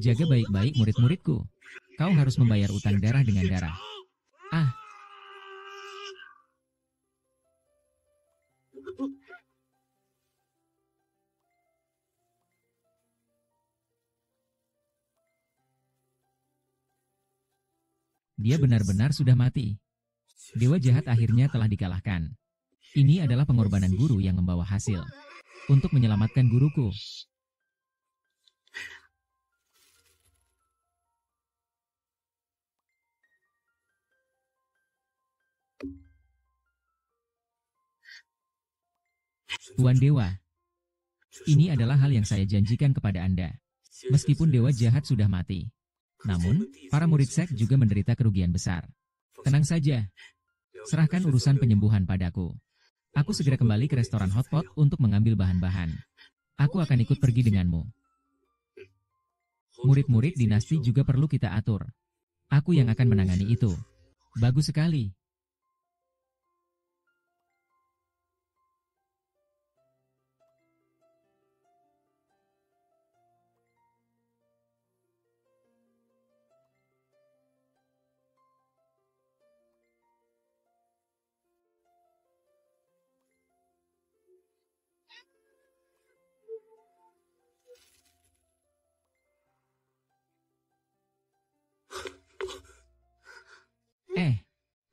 Jaga baik-baik murid-muridku. Kau harus membayar utang darah dengan darah. Ah. Dia benar-benar sudah mati. Dewa jahat akhirnya telah dikalahkan. Ini adalah pengorbanan guru yang membawa hasil. Untuk menyelamatkan guruku. Tuan Dewa, ini adalah hal yang saya janjikan kepada Anda. Meskipun dewa jahat sudah mati. Namun, para murid sek juga menderita kerugian besar. Tenang saja. Serahkan urusan penyembuhan padaku. Aku segera kembali ke restoran hotpot untuk mengambil bahan-bahan. Aku akan ikut pergi denganmu. Murid-murid dinasti juga perlu kita atur. Aku yang akan menangani itu. Bagus sekali.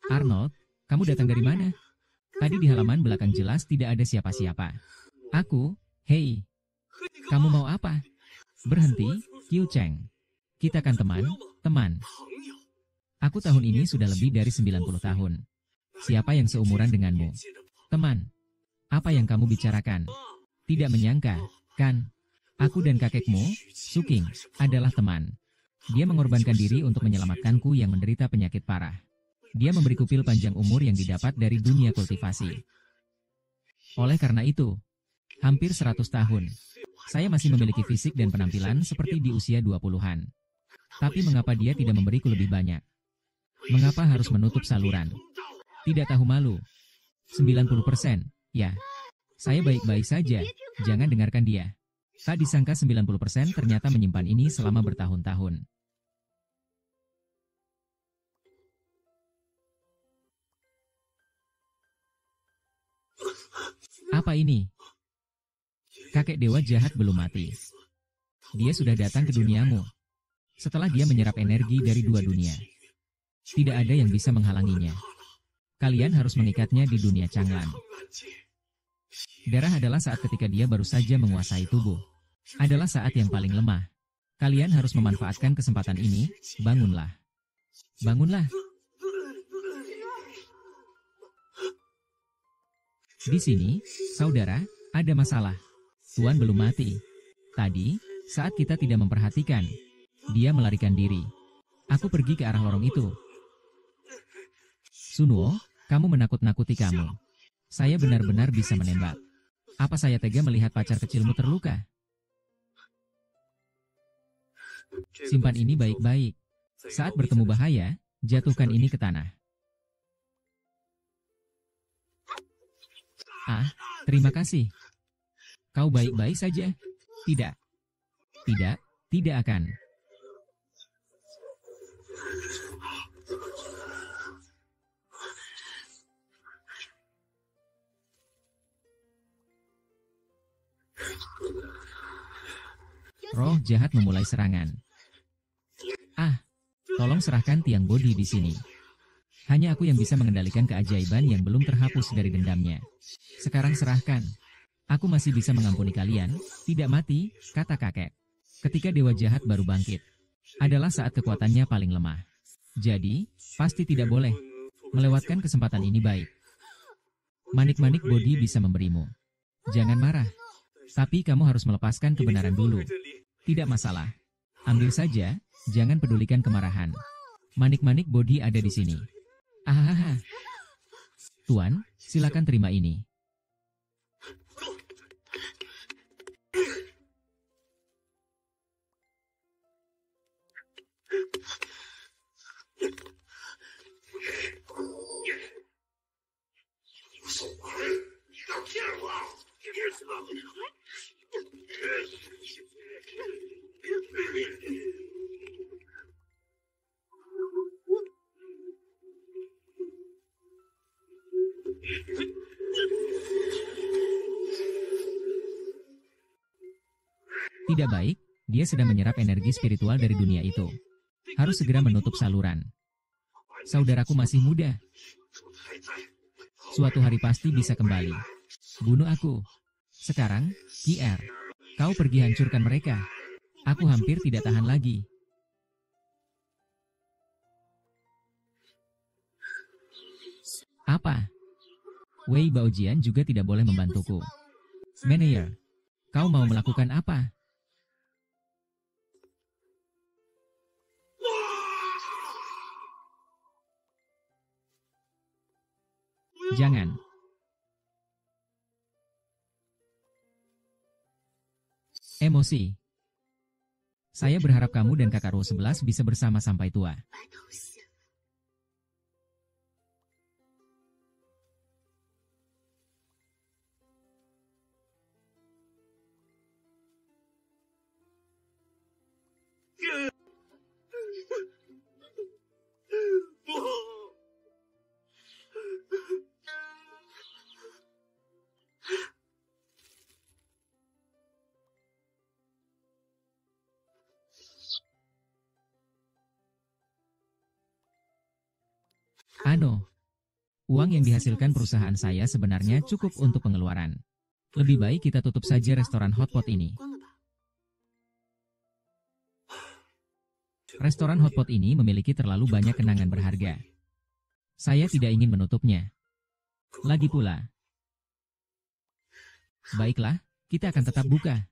Arnold, kamu datang dari mana? Tadi di halaman belakang jelas tidak ada siapa-siapa. Aku, hei, kamu mau apa? Berhenti, Qiu Cheng. Kita kan teman. Aku tahun ini sudah lebih dari 90 tahun. Siapa yang seumuran denganmu? Teman. Apa yang kamu bicarakan? Tidak menyangka, kan? Aku dan kakekmu, Suking, adalah teman. Dia mengorbankan diri untuk menyelamatkanku yang menderita penyakit parah. Dia memberiku pil panjang umur yang didapat dari dunia kultivasi. Oleh karena itu, hampir 100 tahun, saya masih memiliki fisik dan penampilan seperti di usia 20-an. Tapi mengapa dia tidak memberiku lebih banyak? Mengapa harus menutup saluran? Tidak tahu malu. 90%, ya. Saya baik-baik saja, jangan dengarkan dia. Tak disangka 90% ternyata menyimpan ini selama bertahun-tahun. Apa ini? Kakek dewa jahat belum mati. Dia sudah datang ke duniamu. Setelah dia menyerap energi dari dua dunia. Tidak ada yang bisa menghalanginya. Kalian harus mengikatnya di dunia Changlan. Darah adalah saat ketika dia baru saja menguasai tubuh. Adalah saat yang paling lemah. Kalian harus memanfaatkan kesempatan ini. Bangunlah. Bangunlah. Di sini, saudara, ada masalah. Tuan belum mati. Tadi, saat kita tidak memperhatikan, dia melarikan diri. Aku pergi ke arah lorong itu. Sunwo, kamu menakut-nakuti kamu. Saya benar-benar bisa menembak. Apa saya tega melihat pacar kecilmu terluka? Simpan ini baik-baik. Saat bertemu bahaya, jatuhkan ini ke tanah. Ah, terima kasih. Kau baik-baik saja? Tidak. Tidak akan. Roh jahat memulai serangan. Ah, tolong serahkan tiang bodi di sini. Hanya aku yang bisa mengendalikan keajaiban yang belum terhapus dari dendamnya. Sekarang serahkan. Aku masih bisa mengampuni kalian, tidak mati, kata kakek. Ketika dewa jahat baru bangkit, adalah saat kekuatannya paling lemah. Jadi, pasti tidak boleh melewatkan kesempatan ini baik. Manik-manik bodi bisa memberimu. Jangan marah. Tapi kamu harus melepaskan kebenaran dulu. Tidak masalah. Ambil saja, jangan pedulikan kemarahan. Manik-manik bodi ada di sini. Ahaha. Tuan, silakan terima ini. Tidak baik, dia sedang menyerap energi spiritual dari dunia itu. Harus segera menutup saluran. Saudaraku masih muda. Suatu hari pasti bisa kembali. Bunuh aku. Sekarang, Kier. Kau pergi hancurkan mereka. Aku hampir tidak tahan lagi. Apa? Wei Baojian juga tidak boleh membantuku. Manager, kau mau melakukan apa? Jangan. Emosi. Saya berharap kamu dan kakak Ro 11 bisa bersama sampai tua. Ano, uang yang dihasilkan perusahaan saya sebenarnya cukup untuk pengeluaran. Lebih baik kita tutup saja restoran hotpot ini. Restoran hotpot ini memiliki terlalu banyak kenangan berharga. Saya tidak ingin menutupnya. Lagi pula. Baiklah, kita akan tetap buka.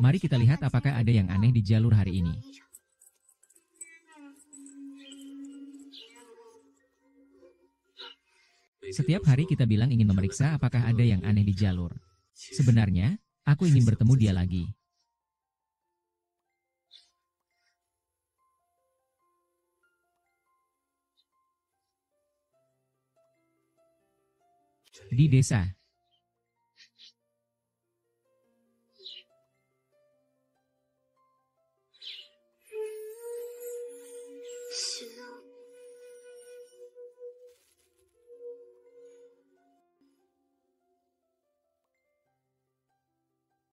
Mari kita lihat apakah ada yang aneh di jalur hari ini. Setiap hari kita bilang ingin memeriksa apakah ada yang aneh di jalur. Sebenarnya, aku ingin bertemu dia lagi. Di desa.